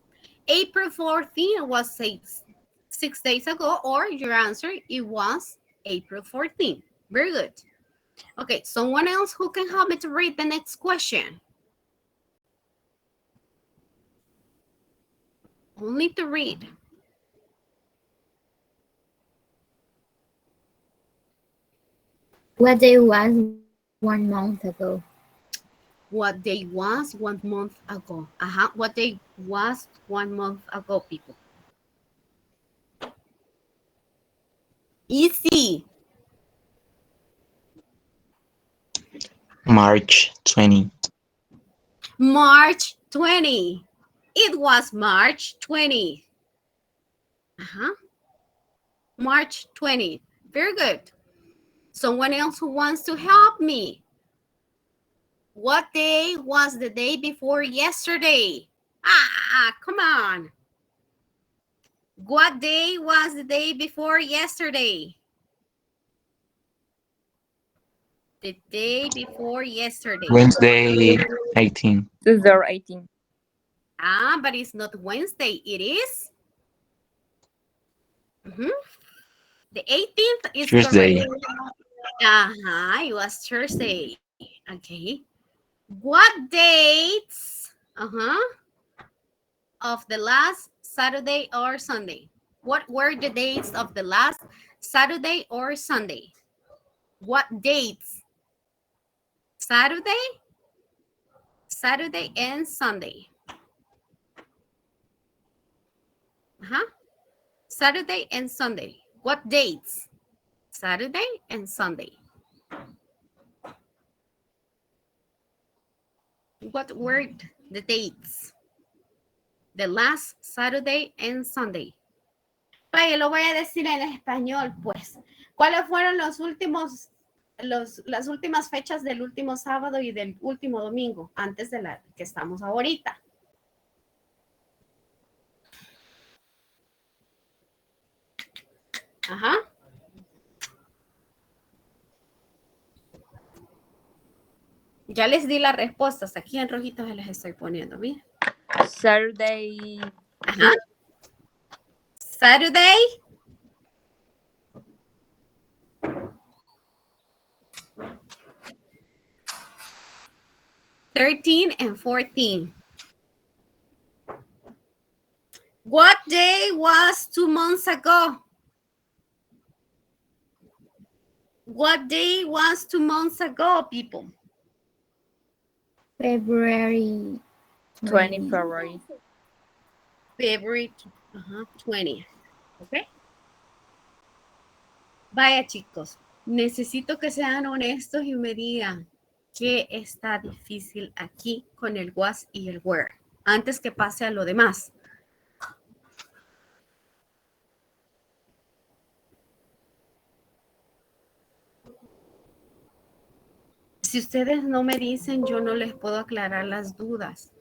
Speaker 1: April 14th was 6 days ago, or your answer, it was April 14th. Very good. Okay, someone else who can help me to read the next question. Only to read.
Speaker 2: What day was 1 month ago?
Speaker 1: What day was 1 month ago? What day was 1 month ago, people? Easy.
Speaker 7: March 20.
Speaker 1: March 20. It was March 20. March 20. Very good. Someone else who wants to help me. What day was the day before yesterday? Come on. What day was the day before yesterday? The day before yesterday.
Speaker 7: Wednesday 18.
Speaker 5: Tuesday 18.
Speaker 1: But it's not Wednesday. It is? The 18th is
Speaker 7: Tuesday.
Speaker 1: correct. It was Thursday. Okay. What dates of the last Saturday or Sunday? What were the dates of the last Saturday or Sunday? What dates? Saturday and Sunday. Saturday and Sunday. What dates? Saturday and Sunday. What were the dates? The last Saturday and Sunday. Vaya, lo voy a decir en español, pues. ¿Cuáles fueron las últimas fechas del último sábado y del último domingo, antes de la que estamos ahorita? Ajá. Ya les di las respuestas. Aquí en rojito se les estoy poniendo, miren.
Speaker 5: Saturday.
Speaker 1: Ajá. Saturday. (13 and 14). What day was 2 months ago? What day was 2 months ago, people?
Speaker 2: February
Speaker 5: 20 February.
Speaker 1: February 20th. ¿Ok? Vaya, chicos, necesito que sean honestos y me digan qué está difícil aquí con el was y el were, antes que pase a lo demás. Si ustedes no me dicen, yo no les puedo aclarar las dudas.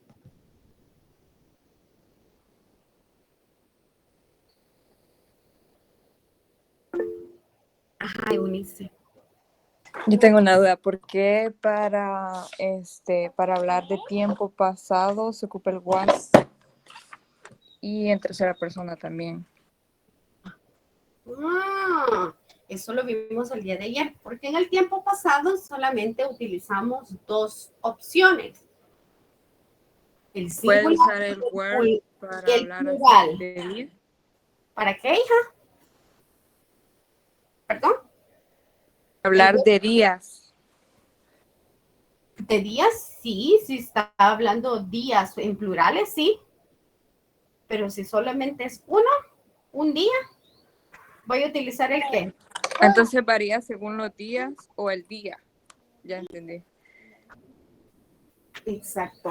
Speaker 1: Ajá, Eunice.
Speaker 5: Yo tengo una duda. ¿Por qué para hablar de tiempo pasado se ocupa el was y en tercera persona también?
Speaker 1: Eso lo vimos el día de ayer, porque en el tiempo pasado solamente utilizamos dos opciones. El
Speaker 5: ¿Puede
Speaker 1: singular
Speaker 5: usar el were para
Speaker 1: y el
Speaker 5: hablar
Speaker 1: plural.
Speaker 5: de día?
Speaker 1: ¿Para qué, hija? ¿Perdón?
Speaker 5: Hablar de días.
Speaker 1: De días, sí. Si está hablando días en plurales, sí. Pero si solamente es uno, un día, voy a utilizar el qué.
Speaker 5: Entonces varía según los días o el día. Ya entendí.
Speaker 1: Exacto.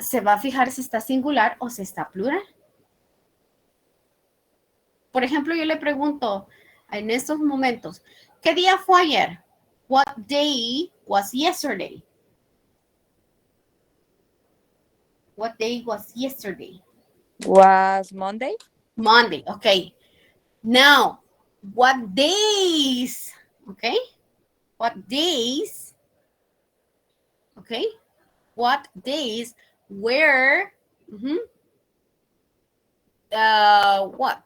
Speaker 1: Se va a fijar si está singular o si está plural. Por ejemplo, yo le pregunto en estos momentos, ¿qué día fue ayer? What day was yesterday? What day was yesterday?
Speaker 5: Was Monday?
Speaker 1: Monday, okay. Now, what days? Okay. What days? Okay. What days were what?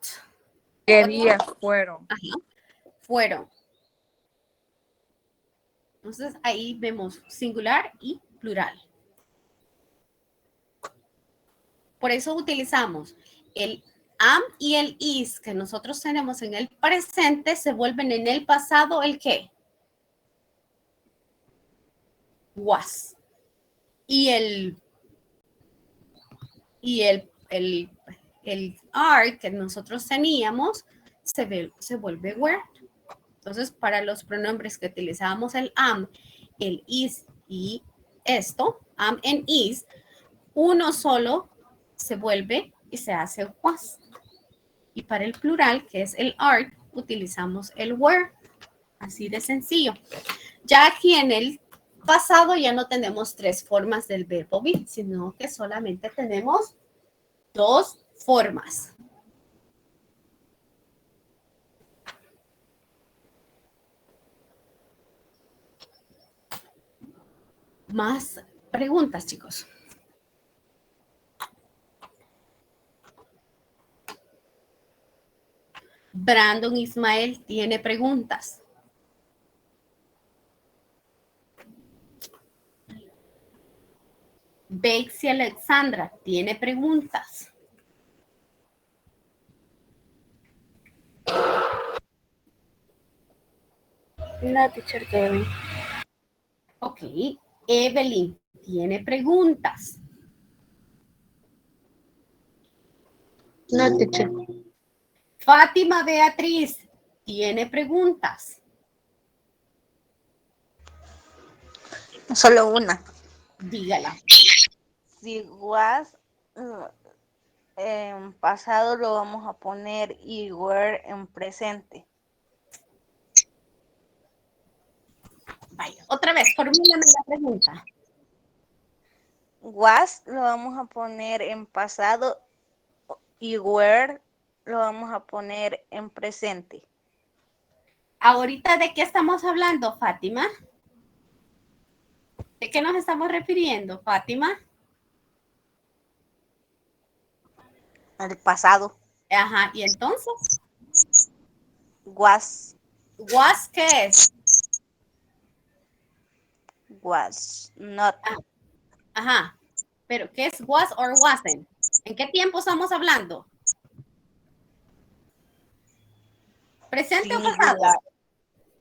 Speaker 5: ¿Qué días fueron?
Speaker 1: Ajá. Fueron. Entonces ahí vemos singular y plural. Por eso utilizamos el am y el is que nosotros tenemos en el presente, se vuelven en el pasado el qué? Was. Y el are que nosotros teníamos se vuelve were. Entonces, para los pronombres que utilizábamos el am, el is y esto, am and is, uno solo se vuelve y se hace was. Y para el plural, que es el are, utilizamos el were. Así de sencillo. Ya aquí en el pasado ya no tenemos tres formas del verbo be, sino que solamente tenemos dos formas. Más preguntas, chicos. Brandon Ismael tiene preguntas. Bexy Alexandra tiene preguntas.
Speaker 9: No, teacher, todavía.
Speaker 1: Ok. Evelyn tiene preguntas.
Speaker 9: No, teacher.
Speaker 1: Fátima Beatriz tiene preguntas.
Speaker 11: Solo una.
Speaker 1: Dígala.
Speaker 11: Si was en pasado lo vamos a poner y were en presente.
Speaker 1: Vaya, otra vez, formúlame la pregunta.
Speaker 11: Was lo vamos a poner en pasado y were lo vamos a poner en presente.
Speaker 1: Ahorita, ¿de qué estamos hablando, Fátima? ¿De qué nos estamos refiriendo, Fátima?
Speaker 11: El pasado.
Speaker 1: Ajá, ¿y entonces?
Speaker 11: Was.
Speaker 1: ¿Was qué es?
Speaker 11: Was not.
Speaker 1: Ajá, pero ¿qué es was or wasn't? ¿En qué tiempo estamos hablando? ¿Presente o pasado?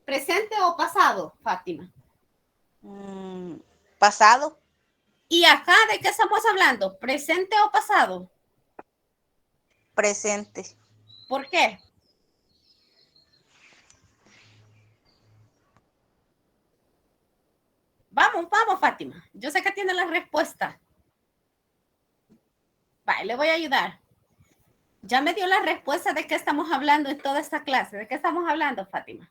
Speaker 1: ¿Presente o pasado, Fátima?
Speaker 11: Pasado.
Speaker 1: ¿Y acá de qué estamos hablando? ¿Presente o pasado?
Speaker 11: Presente.
Speaker 1: ¿Por qué? Vamos, vamos, Fátima. Yo sé que tiene la respuesta. Vale, le voy a ayudar. Ya me dio la respuesta de qué estamos hablando en toda esta clase. ¿De qué estamos hablando, Fátima?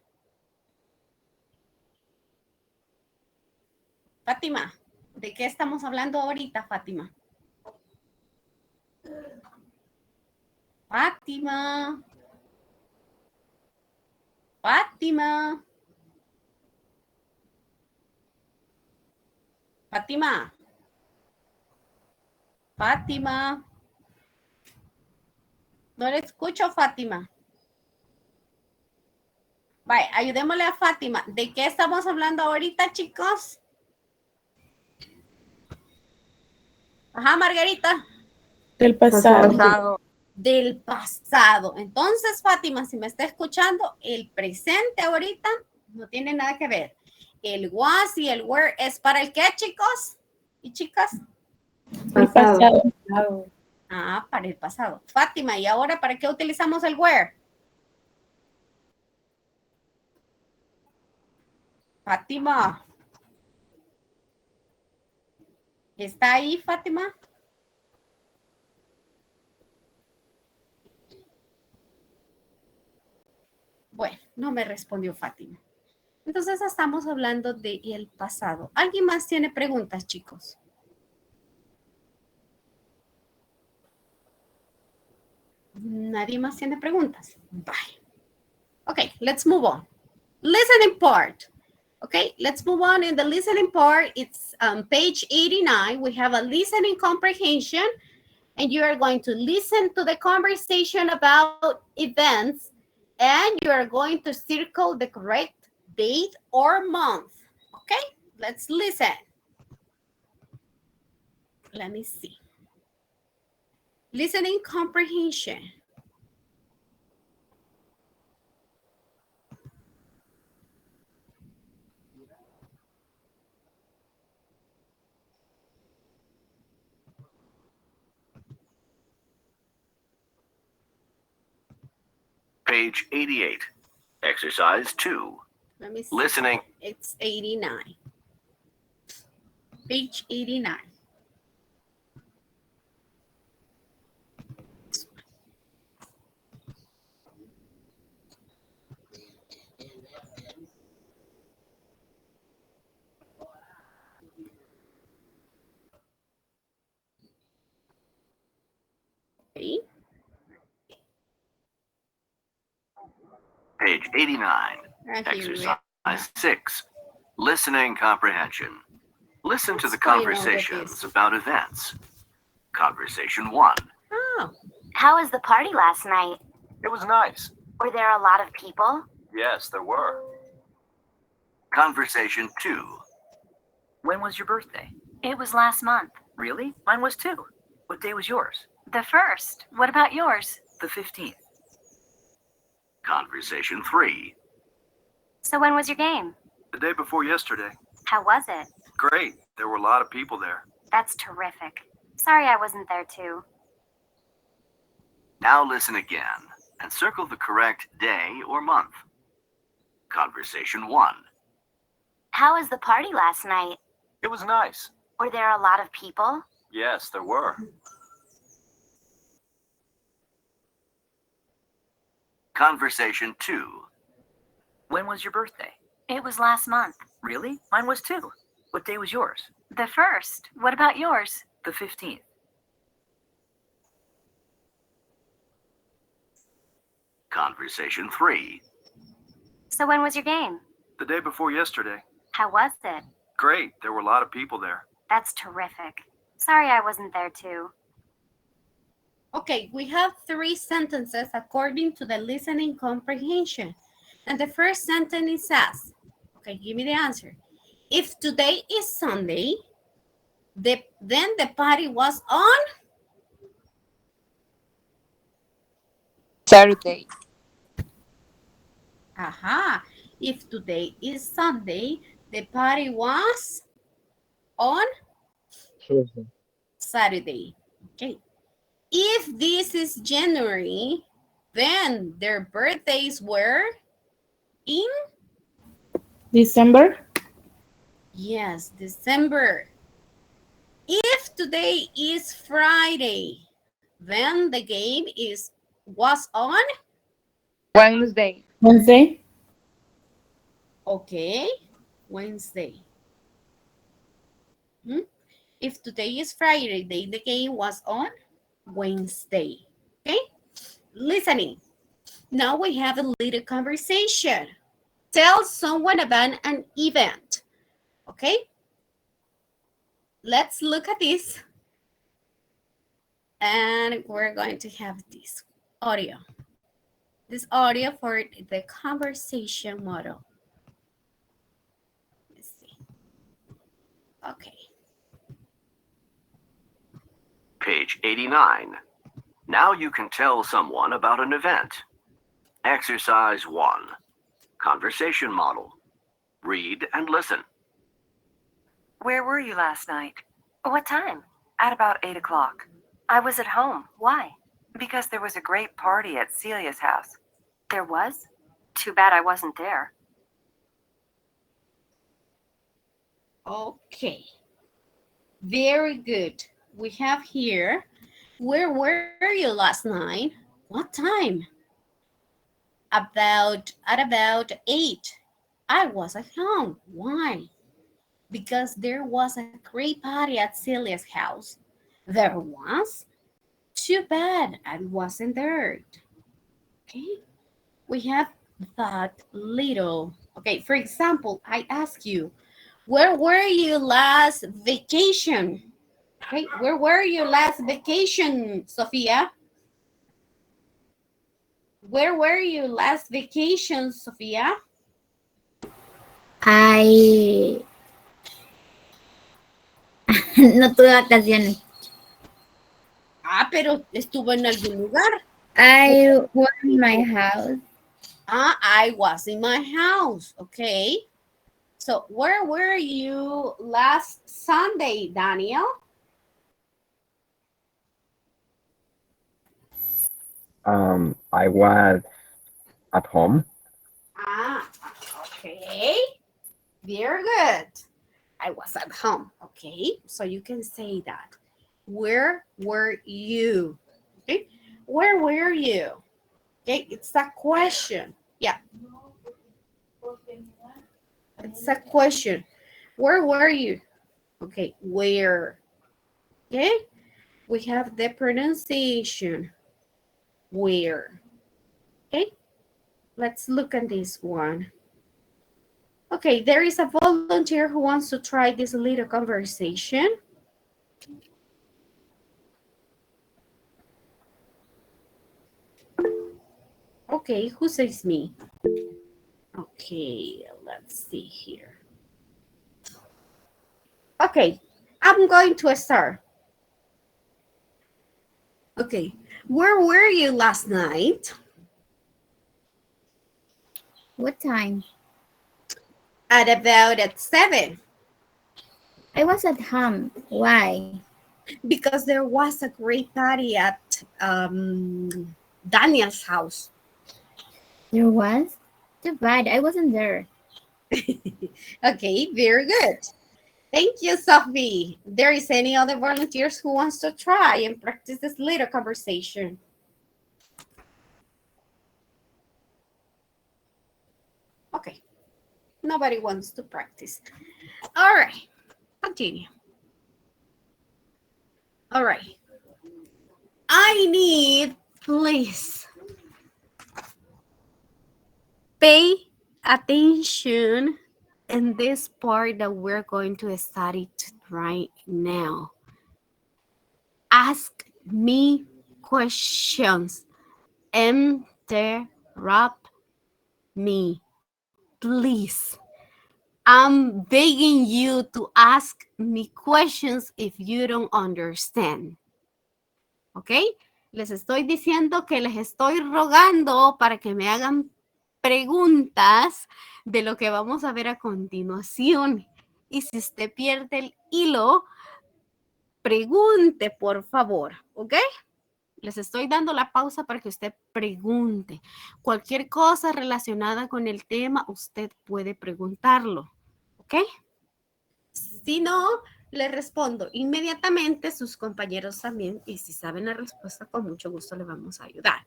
Speaker 1: Fátima, ¿de qué estamos hablando ahorita, Fátima? Fátima. Fátima. Fátima. Fátima. No le escucho, Fátima. Vaya, ayudémosle a Fátima. ¿De qué estamos hablando ahorita, chicos? Ajá, Margarita.
Speaker 9: Del pasado.
Speaker 1: Del pasado. Entonces, Fátima, si me está escuchando, el presente ahorita no tiene nada que ver. El was y el were es para el qué, chicos y chicas.
Speaker 9: El pasado.
Speaker 1: Ah, para el pasado. Fátima, ¿y ahora para qué utilizamos el were? Fátima. ¿Está ahí, Fátima? Bueno, no me respondió Fátima. Entonces estamos hablando de el pasado. ¿Alguien más tiene preguntas, chicos? ¿Nadie más tiene preguntas? Bye. Okay, let's move on. Listening part. Okay, let's move on. In the listening part, it's page 89. We have a listening comprehension, and you are going to listen to the conversation about events, and you are going to circle the correct date or month. Okay, let's listen. Let me see. Listening comprehension.
Speaker 6: Page 88. Exercise 2.
Speaker 1: Let me see.
Speaker 6: Listening.
Speaker 1: It's 89. Page 89. Okay.
Speaker 6: Page 89. Exercise 6. Listening comprehension. Listen to the conversations about events. Conversation 1.
Speaker 1: Oh.
Speaker 12: How was the party last night?
Speaker 6: It was nice.
Speaker 12: Were there a lot of people?
Speaker 6: Yes, there were. Conversation 2.
Speaker 13: When was your birthday?
Speaker 12: It was last month.
Speaker 13: Really? Mine was too. What day was yours?
Speaker 12: The 1st. What about yours?
Speaker 13: The 15th.
Speaker 6: Conversation 3.
Speaker 12: So when was your game?
Speaker 14: The day before yesterday.
Speaker 12: How was it?
Speaker 14: Great. There were a lot of people there.
Speaker 12: That's terrific. Sorry I wasn't there too.
Speaker 6: Now listen again and circle the correct day or month. Conversation 1.
Speaker 12: How was the party last night?
Speaker 14: It was nice.
Speaker 12: Were there a lot of people?
Speaker 14: Yes, there were.
Speaker 6: Conversation 2.
Speaker 13: When was your birthday?
Speaker 12: It was last month.
Speaker 13: Really? Mine was too. What day was yours?
Speaker 12: The 1st. What about yours?
Speaker 13: The 15th.
Speaker 6: Conversation 3.
Speaker 12: So when was your game?
Speaker 14: The day before yesterday.
Speaker 12: How was it?
Speaker 14: Great. There were a lot of people there.
Speaker 12: That's terrific. Sorry I wasn't there too.
Speaker 1: Okay, we have 3 sentences according to the listening comprehension. And the first sentence says, okay, give me the answer. If today is Sunday, then the party was on
Speaker 5: Saturday.
Speaker 1: Aha. If today is Sunday, the party was on
Speaker 3: Tuesday.
Speaker 1: Saturday. Okay. If this is January, then their birthdays were in?
Speaker 9: December.
Speaker 1: Yes, December. If today is Friday, then the game was on?
Speaker 5: Wednesday.
Speaker 9: Wednesday.
Speaker 1: Okay, Wednesday. If today is Friday, the game was on Wednesday. Okay, listening. Now we have a little conversation. Tell someone about an event. Okay, let's look at this. And we're going to have this audio. This audio for the conversation model. Let's see. Okay.
Speaker 6: Page 89. Now you can tell someone about an event. Exercise 1. Conversation model. Read and listen.
Speaker 13: Where were you last night?
Speaker 12: What time?
Speaker 13: At about 8 o'clock.
Speaker 12: I was at home. Why?
Speaker 13: Because there was a great party at Celia's house.
Speaker 12: There was? Too bad I wasn't there.
Speaker 1: Okay. Very good. We have here, where were you last night? What time? At about 8. I was at home. Why? Because there was a great party at Celia's house. There was? Too bad I wasn't there. Okay. We have that little. Okay, for example, I ask you, where were you last vacation? Okay, where were you last vacation, Sophia? Where were you last vacation, Sophia?
Speaker 2: No tuve vacaciones.
Speaker 1: Pero estuvo en algún lugar.
Speaker 2: I was in my house.
Speaker 1: I was in my house. Okay. So where were you last Sunday, Daniel?
Speaker 3: I was at home.
Speaker 1: Okay. Very good. I was at home. Okay. So you can say that. Where were you? Okay. Where were you? Okay. It's a question. Yeah. It's a question. Where were you? Okay. Where? Okay. We have the pronunciation. Where? Okay. Let's look at this one. Okay, there is a volunteer who wants to try this little conversation. Okay, who says me? Okay, let's see here. Okay, I'm going to start. Okay, where were you last night?
Speaker 2: What time?
Speaker 1: at 7.
Speaker 2: I was at home. Why?
Speaker 1: Because there was a great party at Daniel's house.
Speaker 2: There was? Too bad. I wasn't there.
Speaker 1: Okay, very good. Thank you, Sophie. There is any other volunteers who wants to try and practice this little conversation? Okay, nobody wants to practice. All right, continue. All right. I need, please, pay attention in this part that we're going to study right now. Ask me questions. Interrupt me, please. I'm begging you to ask me questions if you don't understand. ¿Ok? Les estoy diciendo que les estoy rogando para que me hagan preguntas de lo que vamos a ver a continuación. Y si usted pierde el hilo, pregunte, por favor. ¿Ok? Les estoy dando la pausa para que usted pregunte. Cualquier cosa relacionada con el tema, usted puede preguntarlo. ¿Ok? Si no, le respondo inmediatamente, sus compañeros también, y si saben la respuesta, con mucho gusto le vamos a ayudar.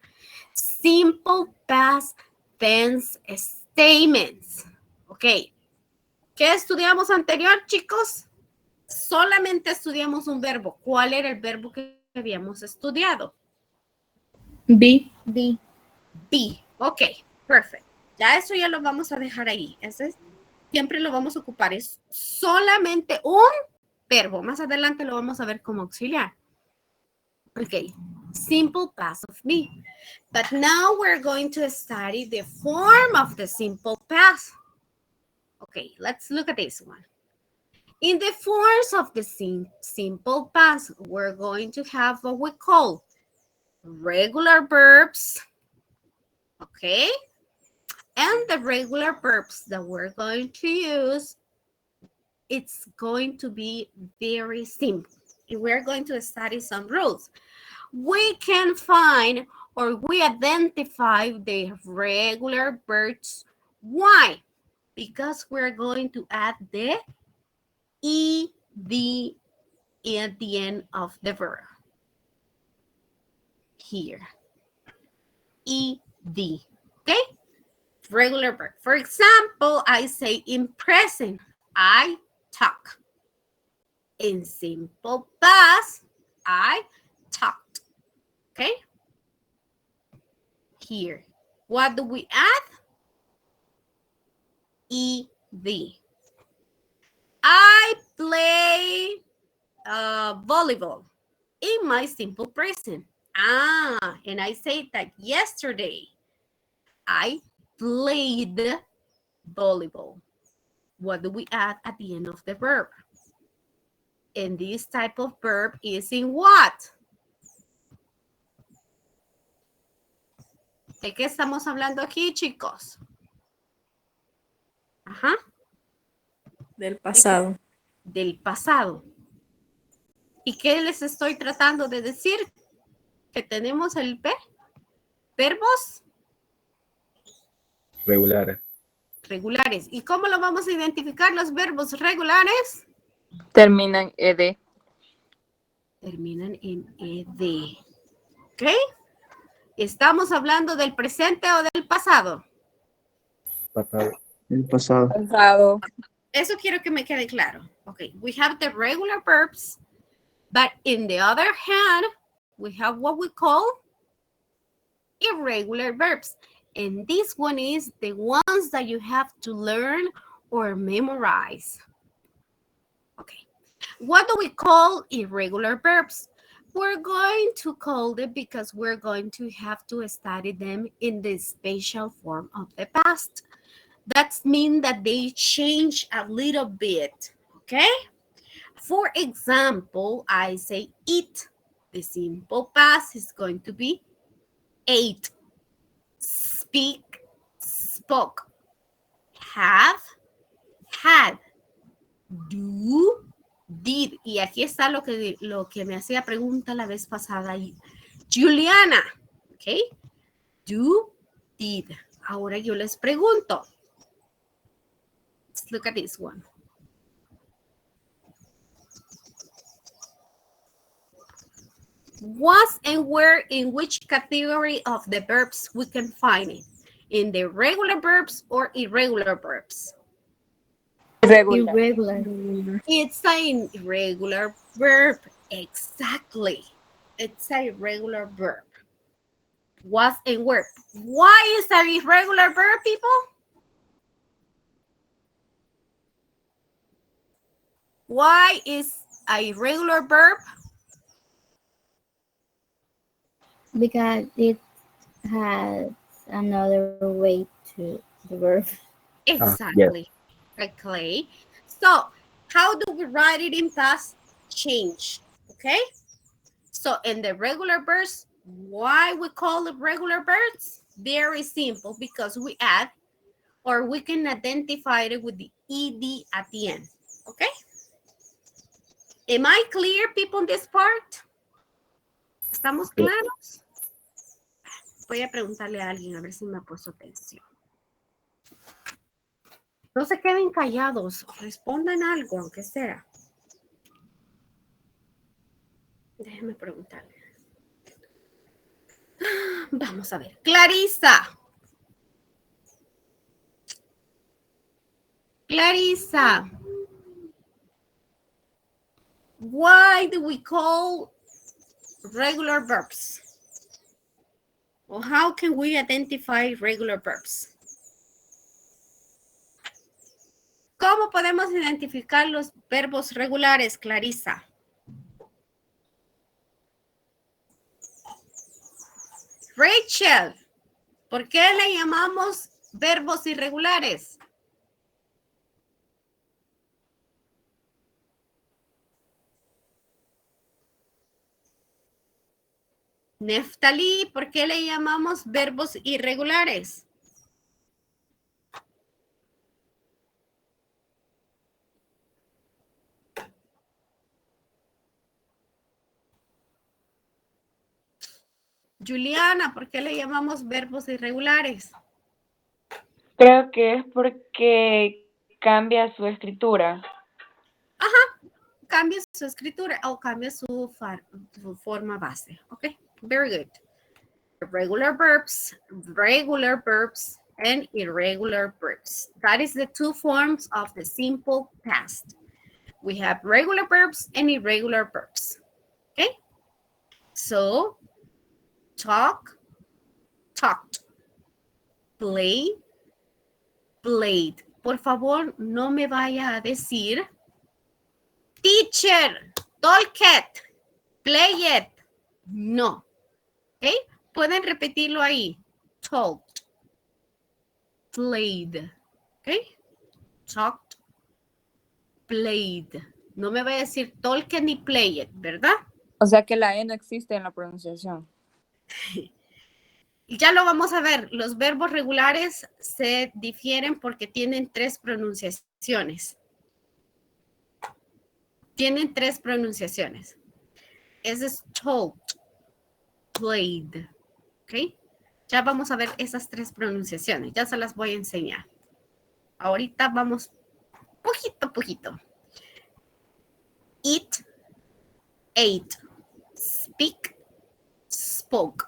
Speaker 1: Simple past tense statements. ¿Ok? ¿Qué estudiamos anterior, chicos? Solamente estudiamos un verbo. ¿Cuál era el verbo que habíamos estudiado?
Speaker 9: Be.
Speaker 2: Be.
Speaker 1: Be. Ok, perfecto. Ya eso ya lo vamos a dejar ahí. Ese siempre lo vamos a ocupar. Es solamente un verbo. Más adelante lo vamos a ver como auxiliar. Ok, simple past of be. But now we're going to study the form of the simple past. Okay, let's look at this one. In the forms of the simple past, we're going to have what we call regular verbs. Okay? And the regular verbs that we're going to use, it's going to be very simple. We're going to study some rules. We can find or we identify the regular verbs. Why? Because we're going to add the ed at the end of the verb. Here. Ed. Okay? Regular verb. For example, I say in present, I talk. In simple past, I talked. Okay? Here. What do we add? Ed. I play volleyball in my simple present. And I say that yesterday I played volleyball. What do we add at the end of the verb? And this type of verb is in what? ¿De qué estamos hablando aquí, chicos? Ajá.
Speaker 9: Del pasado.
Speaker 1: Del pasado. ¿Y qué les estoy tratando de decir? Que tenemos el verbos
Speaker 3: Regulares.
Speaker 1: regulares. ¿Y cómo lo vamos a identificar los verbos regulares?
Speaker 5: Terminan ed.
Speaker 1: Terminan en ed. ¿Ok? ¿Estamos hablando del presente o del pasado?
Speaker 10: Pasado. El pasado.
Speaker 5: Pasado.
Speaker 1: Eso quiero que me quede claro. Okay, we have the regular verbs, but in the other hand, we have what we call irregular verbs. And this one is the ones that you have to learn or memorize. Okay, what do we call irregular verbs? We're going to call them because we're going to have to study them in the special form of the past. That means that they change a little bit, okay? For example, I say eat. The simple past is going to be ate. Speak, spoke. Have, had, do, did. Y aquí está lo que me hacía pregunta la vez pasada. Juliana, ¿ok? Do, did. Ahora yo les pregunto. Let's look at this one. Was and where in which category of the verbs we can find it? In the regular verbs or irregular verbs?
Speaker 2: Irregular.
Speaker 1: It's an irregular verb. Exactly. It's a irregular verb. Was and where. Why is an irregular verb, people? Why is a irregular verb?
Speaker 2: Because it has another way to the verb.
Speaker 1: Exactly. Okay. So, how do we write it in past change? Okay. So, in the regular verbs, why we call it regular verbs? Very simple, because we add or we can identify it with the ed at the end. Okay. Am I clear, people, in this part? ¿Estamos claros? Voy a preguntarle a alguien a ver si me ha puesto atención. No se queden callados, respondan algo, aunque sea. Déjenme preguntarle. Vamos a ver. Clarisa. Clarisa. Why do we call regular verbs? Or how can we identify regular verbs? ¿Cómo podemos identificar los verbos regulares, Clarisa? Rachel, ¿por qué le llamamos verbos irregulares? Neftalí, ¿por qué le llamamos verbos irregulares? Juliana, ¿por qué le llamamos verbos irregulares?
Speaker 5: Creo que es porque cambia su escritura.
Speaker 1: Ajá, cambia su escritura o cambia su forma base. Ok, very good. Regular verbs, and irregular verbs. That is the two forms of the simple past. We have regular verbs and irregular verbs. Okay, so talk, talked. Play, played. Por favor, no me vaya a decir teacher, talk it, play it. No. ¿Ok? Pueden repetirlo ahí. Talked, played. ¿Ok? Talked, played. No me vaya a decir talk it ni play it, ¿verdad?
Speaker 5: O sea que la E no existe en la pronunciación.
Speaker 1: Ya lo vamos a ver. Los verbos regulares se difieren porque tienen tres pronunciaciones. Tienen tres pronunciaciones. Ese es talked, played. ¿Ok? Ya vamos a ver esas tres pronunciaciones. Ya se las voy a enseñar. Ahorita vamos poquito a poquito. Eat, ate. Speak, spoke.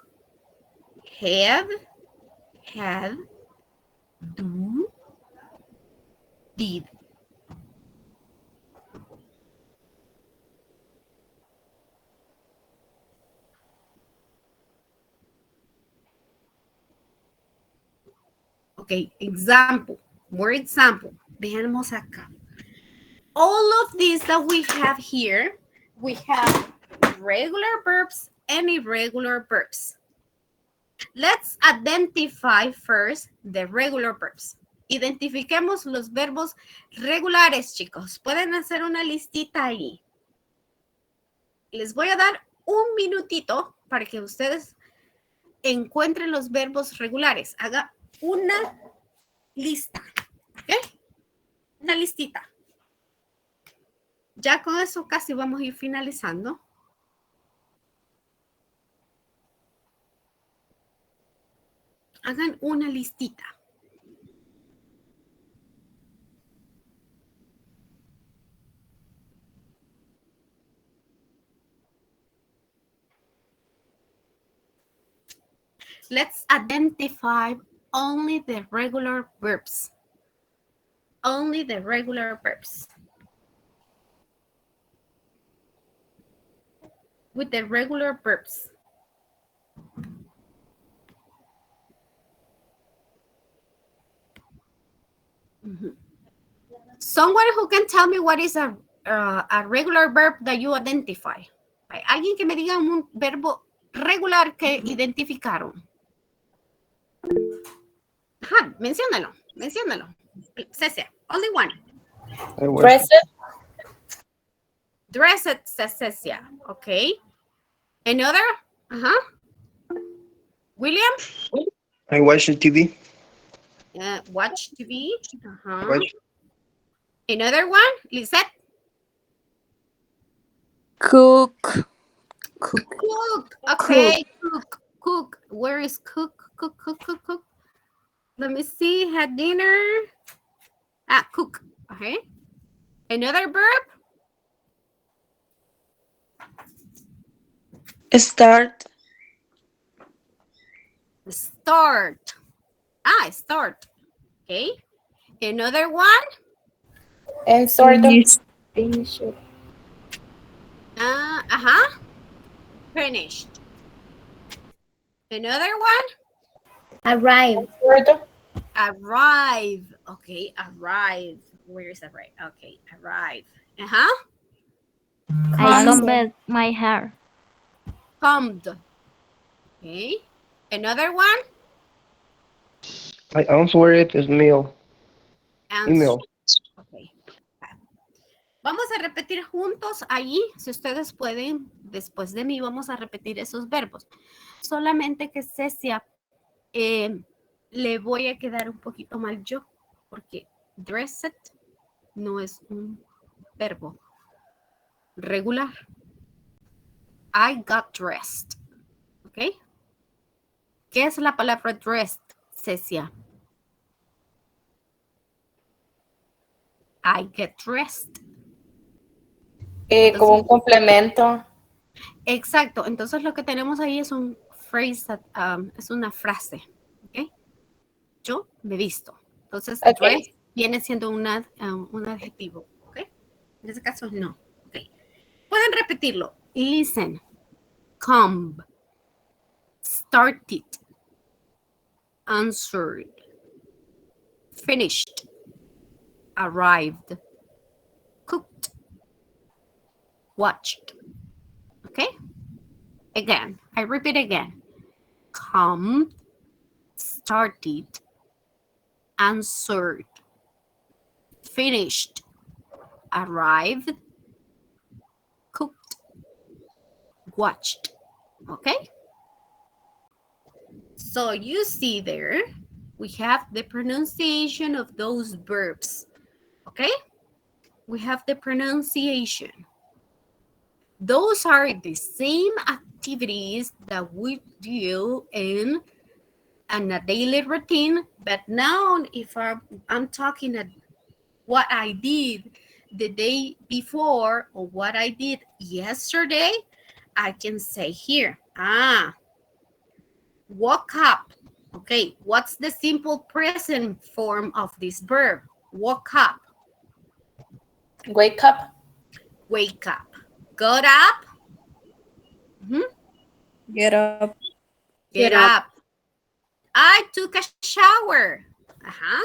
Speaker 1: Have, had, do, did. Okay, example, more example. Veamos acá. All of these that we have here, we have regular verbs and irregular verbs. Let's identify first the regular verbs. Identifiquemos los verbos regulares, chicos. Pueden hacer una listita ahí. Les voy a dar un minutito para que ustedes encuentren los verbos regulares. Haga una lista. ¿Ok? Una listita. Ya con eso casi vamos a ir finalizando. Hagan una listita. Let's identify only the regular verbs. Only the regular verbs. With the regular verbs. Someone who can tell me what is a regular verb that you identify. Alguien que me diga un verbo regular que identificaron. Ajá, menciónalo. Cecia, only one.
Speaker 10: Dressed.
Speaker 1: Dressed, says Cecia. Okay. Another? William?
Speaker 10: I watch the TV.
Speaker 1: Watch TV.
Speaker 10: Watch.
Speaker 1: Another one? Lisette?
Speaker 5: Cook.
Speaker 1: Cook. Okay, cook. Where is cook? Cook. Let me see. Had dinner. Cook. Okay. Another verb?
Speaker 4: Start.
Speaker 1: Start. Start. Okay. Another one?
Speaker 4: And sort of.
Speaker 2: Finish it.
Speaker 1: Finished. Another one?
Speaker 2: Arrive.
Speaker 1: Arrive. Okay, arrive. Where is arrive? Okay, arrive.
Speaker 2: I combed my hair.
Speaker 1: Combed. Okay. Another one?
Speaker 10: I answer it as meal. Email.
Speaker 1: Okay. Vamos a repetir juntos ahí, si ustedes pueden, después de mí vamos a repetir esos verbos. Solamente que Cecia, le voy a quedar un poquito mal yo, porque dressed no es un verbo regular. I got dressed. ¿Ok? ¿Qué es la palabra dressed, Cecia? I get dressed.
Speaker 4: Como un complemento.
Speaker 1: Exacto. Entonces lo que tenemos ahí es un phrase, es una frase. ¿Ok? Yo me visto. Entonces, dress viene siendo un adjetivo. ¿Ok? En este caso, no. ¿Ok? Pueden repetirlo. Listen. Come. Started. Answered. Finished. Arrived. Cooked. Watched. Okay? Again. I repeat again. Come. Started. Answered. Finished. Arrived. Cooked. Watched. Okay? So you see there, we have the pronunciation of those verbs. Okay? We have the pronunciation. Those are the same activities that we do in a daily routine, but now if I'm talking about what I did the day before or what I did yesterday, I can say here, woke up. Okay, what's the simple present form of this verb? Woke up.
Speaker 4: Wake up.
Speaker 1: Wake up. Got up.
Speaker 9: Get up.
Speaker 1: Get up. I took a shower.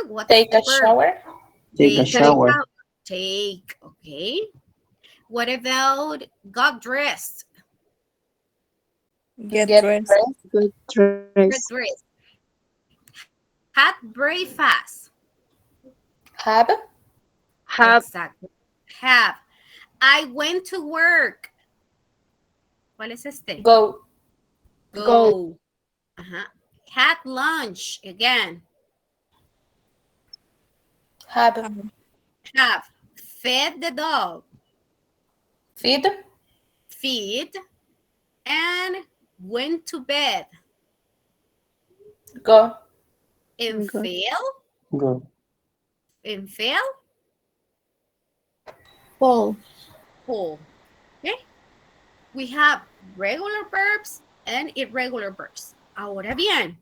Speaker 1: What's
Speaker 4: Take
Speaker 1: the
Speaker 4: a
Speaker 1: verb?
Speaker 4: shower.
Speaker 10: Take a shower.
Speaker 1: Take, okay. What about got dressed?
Speaker 9: Get dressed.
Speaker 4: Get
Speaker 1: Get
Speaker 4: dressed.
Speaker 1: dressed. Had breakfast.
Speaker 4: Have.
Speaker 1: Exactly. Have. I went to work. ¿Cuál es este?
Speaker 4: Go.
Speaker 1: Go. Had lunch again.
Speaker 4: Have.
Speaker 1: have fed the dog.
Speaker 9: Feed.
Speaker 1: Feed. And went to bed.
Speaker 9: Go.
Speaker 1: And
Speaker 10: Go.
Speaker 1: fail.
Speaker 10: Go.
Speaker 1: And fail.
Speaker 2: Fall.
Speaker 1: Fall. Okay. We have regular verbs and irregular verbs. Ahora bien.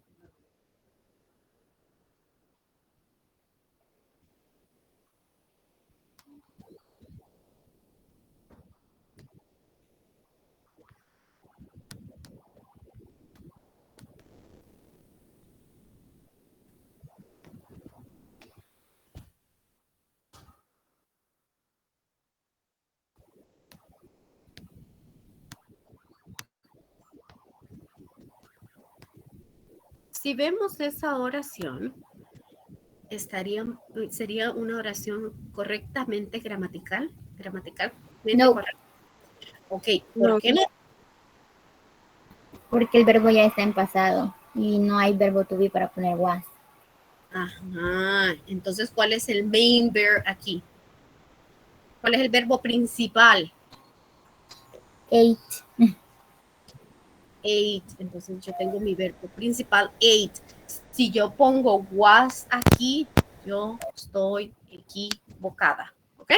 Speaker 1: Si vemos esa oración, sería una oración correctamente gramatical.
Speaker 2: No.
Speaker 1: Correcta. Ok, ¿por qué no?
Speaker 2: Porque el verbo ya está en pasado y no hay verbo to be para poner was.
Speaker 1: Ajá, entonces, ¿cuál es el main verb aquí? ¿Cuál es el verbo principal?
Speaker 2: Ate.
Speaker 1: Ate. Entonces, yo tengo mi verbo principal, ate. Si yo pongo was aquí, yo estoy equivocada. ¿Ok?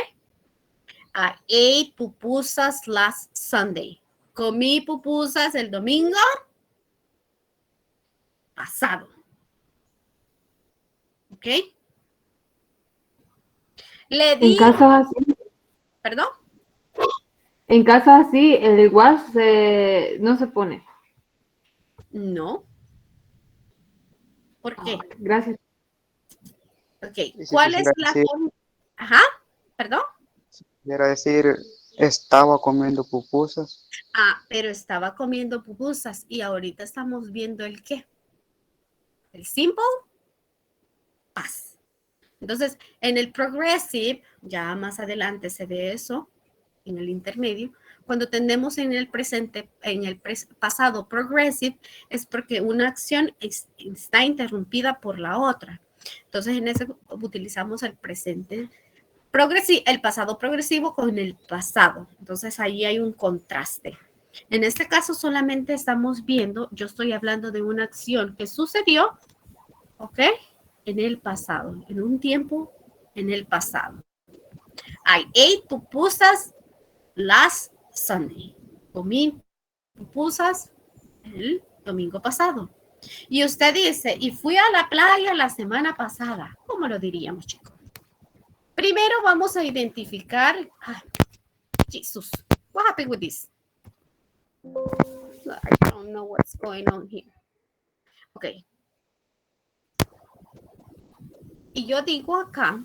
Speaker 1: I ate pupusas last Sunday. Comí pupusas el domingo pasado. ¿Ok? Le di...
Speaker 15: En casos así,
Speaker 1: ¿Perdón?
Speaker 15: en casos así, el was no se pone.
Speaker 1: No. ¿Por qué?
Speaker 15: Gracias.
Speaker 1: Ok.
Speaker 8: Y si
Speaker 1: ¿Cuál es
Speaker 8: quisiera
Speaker 1: la
Speaker 8: decir-
Speaker 1: forma? Ajá. ¿Perdón?
Speaker 8: Quiero decir, estaba comiendo pupusas.
Speaker 1: Ah, pero estaba comiendo pupusas y ahorita estamos viendo el qué. El simple past. Entonces, en el progressive, ya más adelante se ve eso, en el intermedio, cuando tenemos en el presente, en el pasado progressive, es porque una acción está interrumpida por la otra. Entonces, en ese utilizamos el presente progresivo, el pasado progresivo con el pasado. Entonces, ahí hay un contraste. En este caso, solamente estamos viendo, yo estoy hablando de una acción que sucedió, ¿ok? En el pasado, en un tiempo en el pasado. I ate pupusas last Sunday. Comí pupusas el domingo pasado. Y usted dice, y fui a la playa la semana pasada. ¿Cómo lo diríamos, chicos? Primero vamos a identificar. Jesus, what happened with this? I don't know what's going on here. Ok. Y yo digo acá.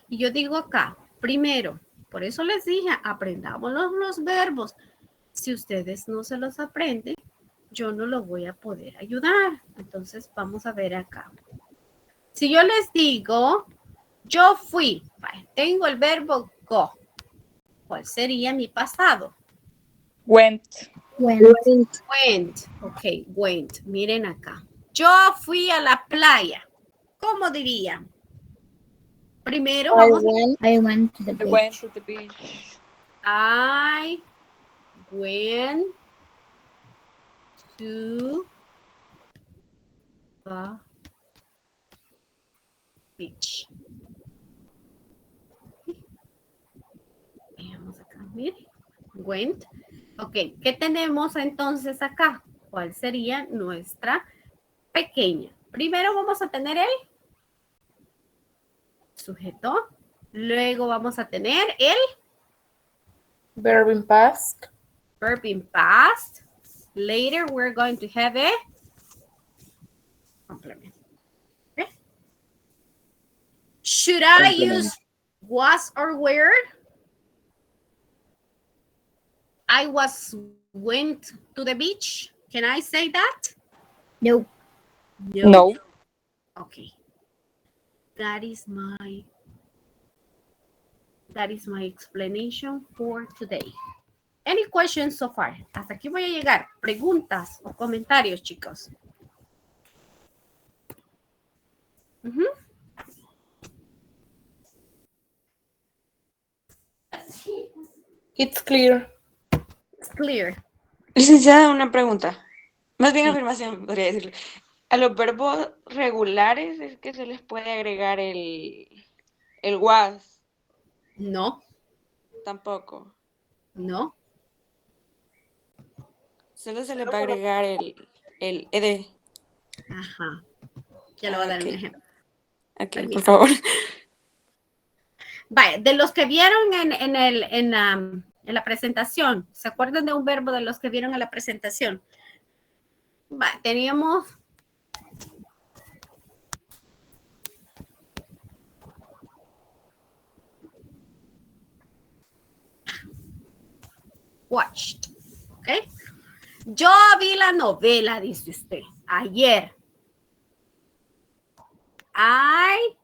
Speaker 1: Y yo digo acá, primero, por eso les dije, aprendamos los verbos. Si ustedes no se los aprenden, yo no los voy a poder ayudar. Entonces, vamos a ver acá. Si yo les digo, yo fui, tengo el verbo go. ¿Cuál sería mi pasado?
Speaker 5: Went.
Speaker 1: Went. Ok, went. Miren acá. Yo fui a la playa. ¿Cómo diría? Primero vamos
Speaker 2: I went to the beach.
Speaker 5: Went to the beach.
Speaker 1: I went to the beach. Veamos acá, mire. Went. Ok, ¿qué tenemos entonces acá? ¿Cuál sería nuestra pequeña? Primero vamos a tener el sujeto. Luego vamos a tener el
Speaker 9: Verb in past.
Speaker 1: verb in past. Later, we're going to have a complement. Okay. Should I use was or were? I went to the beach. Can I say that?
Speaker 2: No.
Speaker 5: No.
Speaker 1: Okay. That is my explanation for today. Any questions so far? Hasta aquí voy a llegar. Preguntas o comentarios, chicos. Ujú.
Speaker 9: It's clear.
Speaker 1: It's clear.
Speaker 16: Licenciada, una pregunta. Más bien afirmación, podría decirle. A los verbos regulares es que se les puede agregar el was.
Speaker 1: No.
Speaker 16: Tampoco.
Speaker 1: No.
Speaker 16: Solo se les va a agregar el ed.
Speaker 1: Ajá. Ya le voy a dar un ejemplo.
Speaker 16: Ok,
Speaker 1: Permiso.
Speaker 16: por favor.
Speaker 1: Vaya, de los que vieron en la presentación, ¿se acuerdan de un verbo de los que vieron en la presentación? Vaya, teníamos watched, ¿ok? Yo vi la novela, dice usted, ayer. I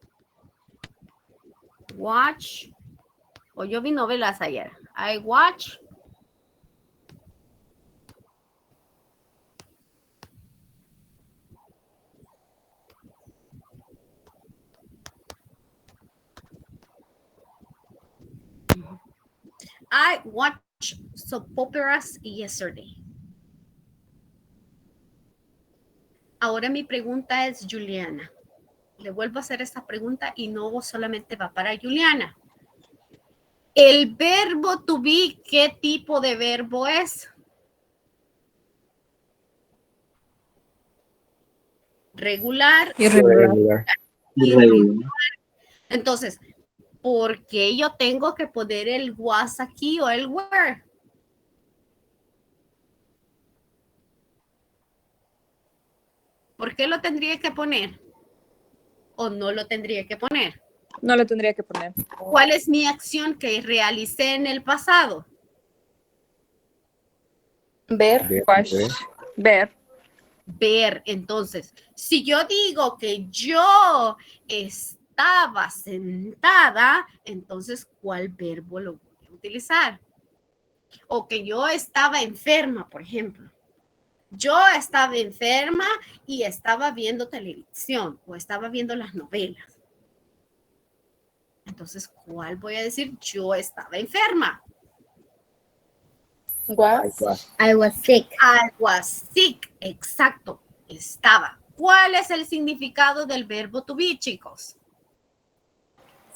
Speaker 1: watch, o yo vi novelas ayer. I watch soap operas yesterday. Ahora mi pregunta es, Juliana. Le vuelvo a hacer esta pregunta y no solamente va para Juliana. El verbo to be, ¿qué tipo de verbo es? Regular.
Speaker 3: Irregular.
Speaker 1: Irregular. Entonces, ¿por qué yo tengo que poner el was aquí o el were? ¿Por qué lo tendría que poner? ¿O no lo tendría que poner?
Speaker 5: No lo tendría que poner.
Speaker 1: ¿Cuál es mi acción que realicé en el pasado?
Speaker 9: Ver.
Speaker 5: Ver.
Speaker 1: Ver. Entonces, si yo digo que yo estaba sentada, entonces, ¿cuál verbo lo voy a utilizar? O que yo estaba enferma, por ejemplo. Yo estaba enferma y estaba viendo televisión o estaba viendo las novelas. Entonces, ¿cuál voy a decir? Yo estaba enferma.
Speaker 2: I was sick.
Speaker 1: I was sick. Exacto. Estaba. ¿Cuál es el significado del verbo to be, chicos?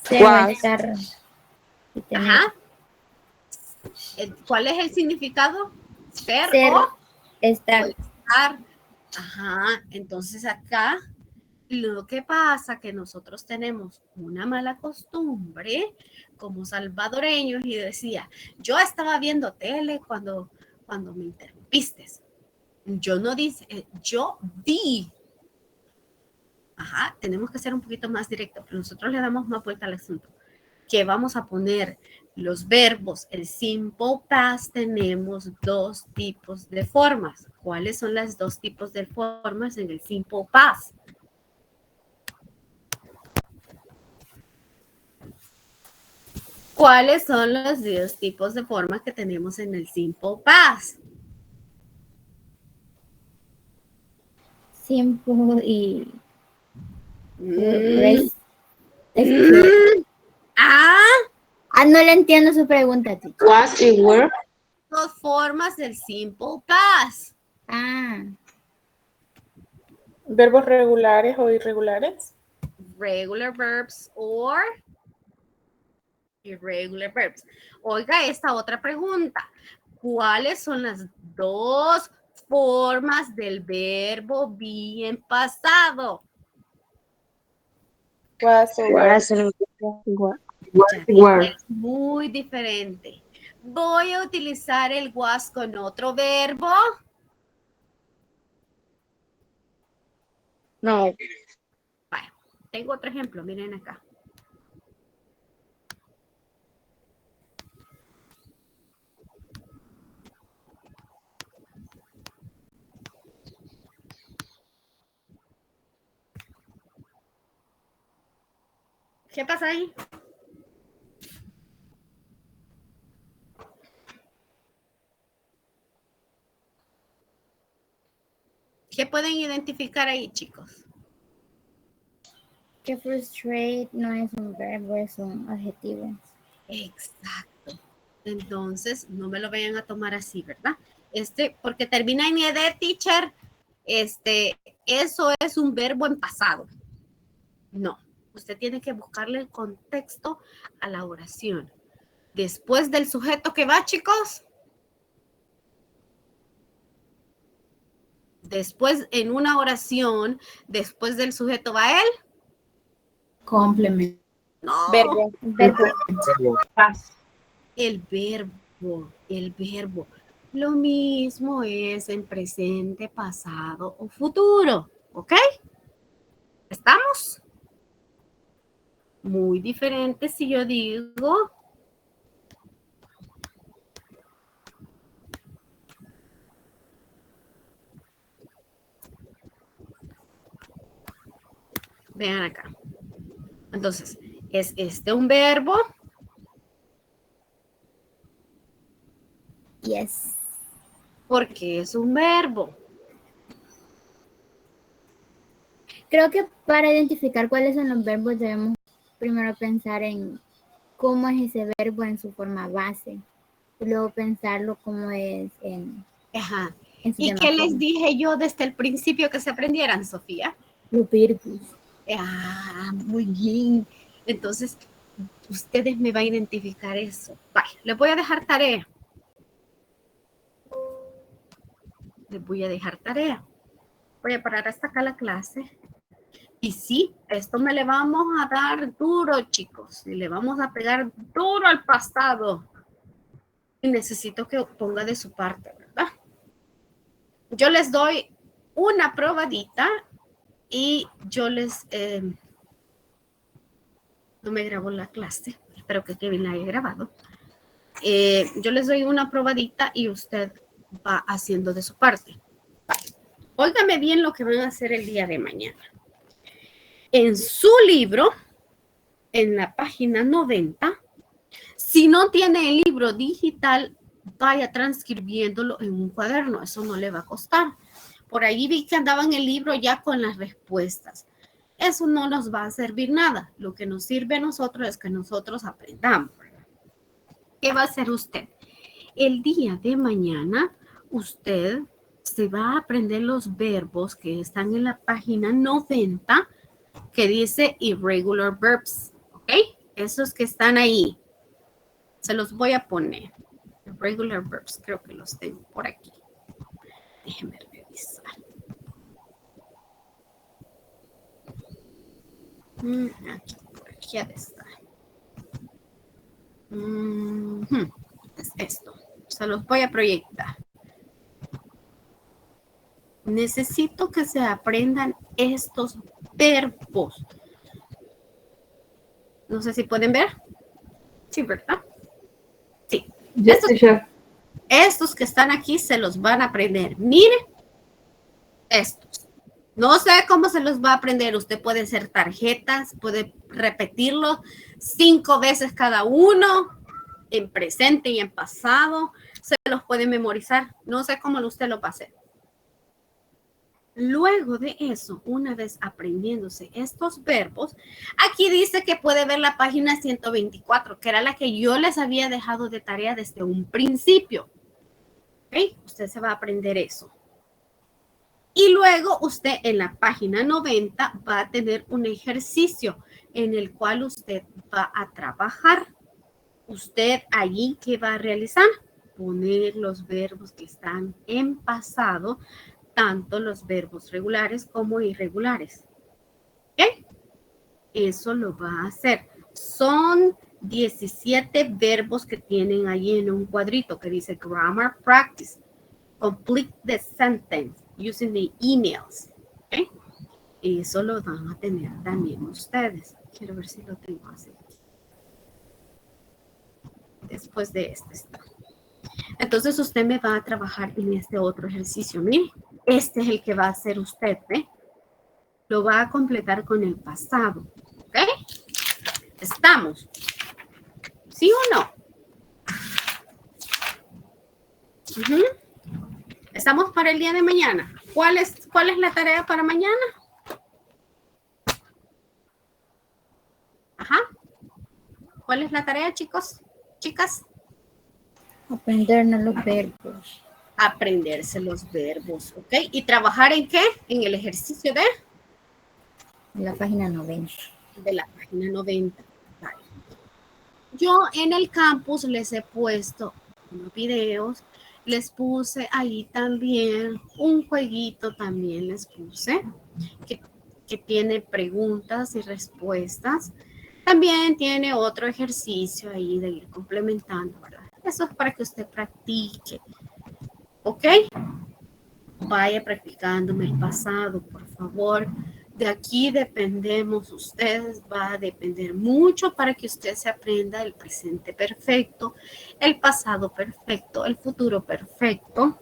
Speaker 2: Ser o estar.
Speaker 1: Ajá. ¿Cuál es el significado? Ser
Speaker 2: o
Speaker 1: estar. Ajá. Entonces acá lo que pasa es que nosotros tenemos una mala costumbre como salvadoreños y decía, yo estaba viendo tele cuando me interrumpiste. Yo no dice, yo vi. Ajá, tenemos que ser un poquito más directos, pero nosotros le damos más vuelta al asunto. Que vamos a poner los verbos, el simple past, tenemos dos tipos de formas. ¿Cuáles son las dos tipos de formas en el simple past? ¿Cuáles son los dos tipos de formas que tenemos en el simple past?
Speaker 2: Simple y... no le entiendo su pregunta, teacher.
Speaker 4: Was y were.
Speaker 1: Dos formas del simple past.
Speaker 9: ¿Verbos regulares o irregulares?
Speaker 1: Regular verbs or irregular verbs. Oiga, esta otra pregunta. ¿Cuáles son las dos formas del verbo be en pasado?
Speaker 9: Was o
Speaker 15: Were.
Speaker 1: Es muy diferente. Voy a utilizar el was con otro verbo.
Speaker 4: No.
Speaker 1: Bueno, tengo otro ejemplo, miren acá. ¿Qué pasa ahí? ¿Qué pueden identificar ahí, chicos?
Speaker 2: Que frustrate no es un verbo, es un adjetivo.
Speaker 1: Exacto. Entonces, no me lo vayan a tomar así, ¿verdad? Porque termina en ed, teacher, eso es un verbo en pasado. No, usted tiene que buscarle el contexto a la oración. Después del sujeto que va, chicos. Después, en una oración, después del sujeto va él.
Speaker 2: Complemento.
Speaker 1: No.
Speaker 9: Verbo.
Speaker 1: El verbo. Lo mismo es en presente, pasado o futuro. ¿Ok? ¿Estamos? Muy diferente si yo digo... Vean acá. Entonces, ¿es este un verbo?
Speaker 2: Yes.
Speaker 1: Porque es un verbo.
Speaker 2: Creo que para identificar cuáles son los verbos debemos primero pensar en cómo es ese verbo en su forma base. Y luego pensarlo cómo es en...
Speaker 1: Ajá.
Speaker 2: en su
Speaker 1: ¿Y
Speaker 2: demás
Speaker 1: qué les
Speaker 2: forma.
Speaker 1: dije yo desde el principio que se aprendieran, Sofía?
Speaker 2: Los verbos.
Speaker 1: Ah, muy bien. Entonces, ustedes me van a identificar eso. Vale, les voy a dejar tarea. Voy a parar hasta acá la clase. Y sí, esto me le vamos a dar duro, chicos. Y le vamos a pegar duro al pasado. Y necesito que ponga de su parte, ¿verdad? Yo les doy una probadita y yo les... no me grabó la clase. Espero que Kevin la haya grabado. Yo les doy una probadita y usted va haciendo de su parte. Óigame bien lo que van a hacer el día de mañana. En su libro, en la página 90, si no tiene el libro digital, vaya transcribiéndolo en un cuaderno. Eso no le va a costar. Por ahí vi que andaban el libro ya con las respuestas. Eso no nos va a servir nada. Lo que nos sirve a nosotros es que nosotros aprendamos. ¿Qué va a hacer usted? El día de mañana, usted se va a aprender los verbos que están en la página 90, que dice irregular verbs. ¿Ok? Esos que están ahí. Se los voy a poner. Irregular verbs, creo que los tengo por aquí. Déjenme revisar. Aquí ha de estar. Es esto. Se los voy a proyectar. Necesito que se aprendan estos verbos. No sé si pueden ver. Sí, ¿verdad? Sí. Estos que están aquí se los van a aprender. Miren. Estos. No sé cómo se los va a aprender. Usted puede hacer tarjetas, puede repetirlo 5 veces cada uno, en presente y en pasado. Se los puede memorizar. No sé cómo usted lo va a hacer. Luego de eso, una vez aprendiéndose estos verbos, aquí dice que puede ver la página 124, que era la que yo les había dejado de tarea desde un principio. ¿Ok? Usted se va a aprender eso. Y luego usted en la página 90 va a tener un ejercicio en el cual usted va a trabajar. Usted allí, ¿qué va a realizar? Poner los verbos que están en pasado, tanto los verbos regulares como irregulares. ¿Ok? Eso lo va a hacer. Son 17 verbos que tienen allí en un cuadrito que dice Grammar Practice. Complete the sentence using the emails. ¿Ok? Eso lo van a tener también ustedes. Quiero ver si lo tengo así. Después de este está. Entonces usted me va a trabajar en este otro ejercicio. Mire, este es el que va a hacer usted, ¿ve? Lo va a completar con el pasado. ¿Ok? ¿Estamos? ¿Sí o no? ¿Estamos para el día de mañana? ¿Cuál es la tarea para mañana? ¿Cuál es la tarea, chicos? Chicas.
Speaker 2: Aprendernos los verbos.
Speaker 1: Aprenderse los verbos, ¿ok? ¿Y trabajar en qué? En el ejercicio de...
Speaker 2: La página 90.
Speaker 1: De la página 90. Vale. Yo en el campus les he puesto unos videos, les puse ahí también un jueguito, también les puse, que tiene preguntas y respuestas. También tiene otro ejercicio ahí de ir complementando, ¿verdad? Eso es para que usted practique, ¿ok? Vaya practicándome el pasado, por favor. De aquí dependemos ustedes, va a depender mucho para que usted se aprenda el presente perfecto, el pasado perfecto, el futuro perfecto,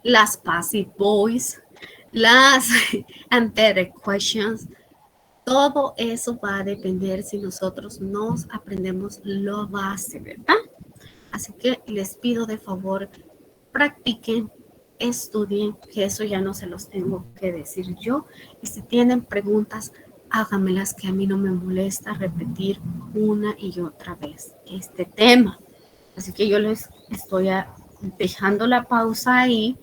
Speaker 1: las passive voice, las antecedent questions. Todo eso va a depender si nosotros nos aprendemos lo base, ¿verdad? Así que les pido de favor, practiquen, estudien, que eso ya no se los tengo que decir yo. Y si tienen preguntas, háganmelas, que a mí no me molesta repetir una y otra vez este tema. Así que yo les estoy dejando la pausa ahí.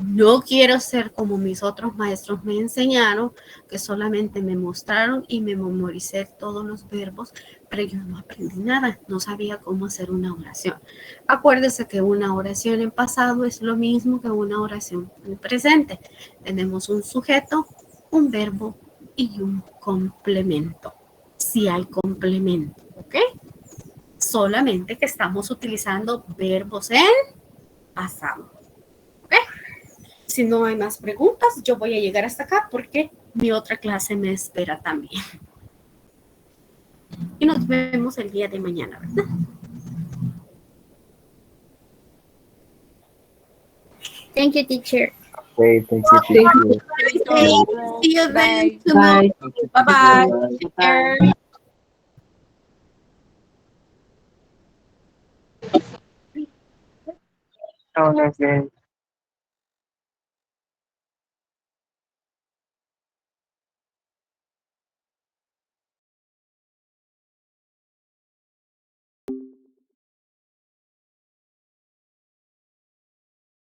Speaker 1: No quiero ser como mis otros maestros me enseñaron, que solamente me mostraron y me memoricé todos los verbos, pero yo no aprendí nada, no sabía cómo hacer una oración. Acuérdese que una oración en pasado es lo mismo que una oración en presente. Tenemos un sujeto, un verbo y un complemento. Si hay complemento, ¿ok? Solamente que estamos utilizando verbos en pasado. ¿Ok? Si no hay más preguntas, yo voy a llegar hasta acá porque mi otra clase me espera también. Y nos vemos el día de mañana, ¿verdad?
Speaker 2: Thank you, teacher.
Speaker 3: Okay, thank you, teacher.
Speaker 1: See you then.
Speaker 15: Bye.
Speaker 1: Bye-bye.
Speaker 10: Have a nice day.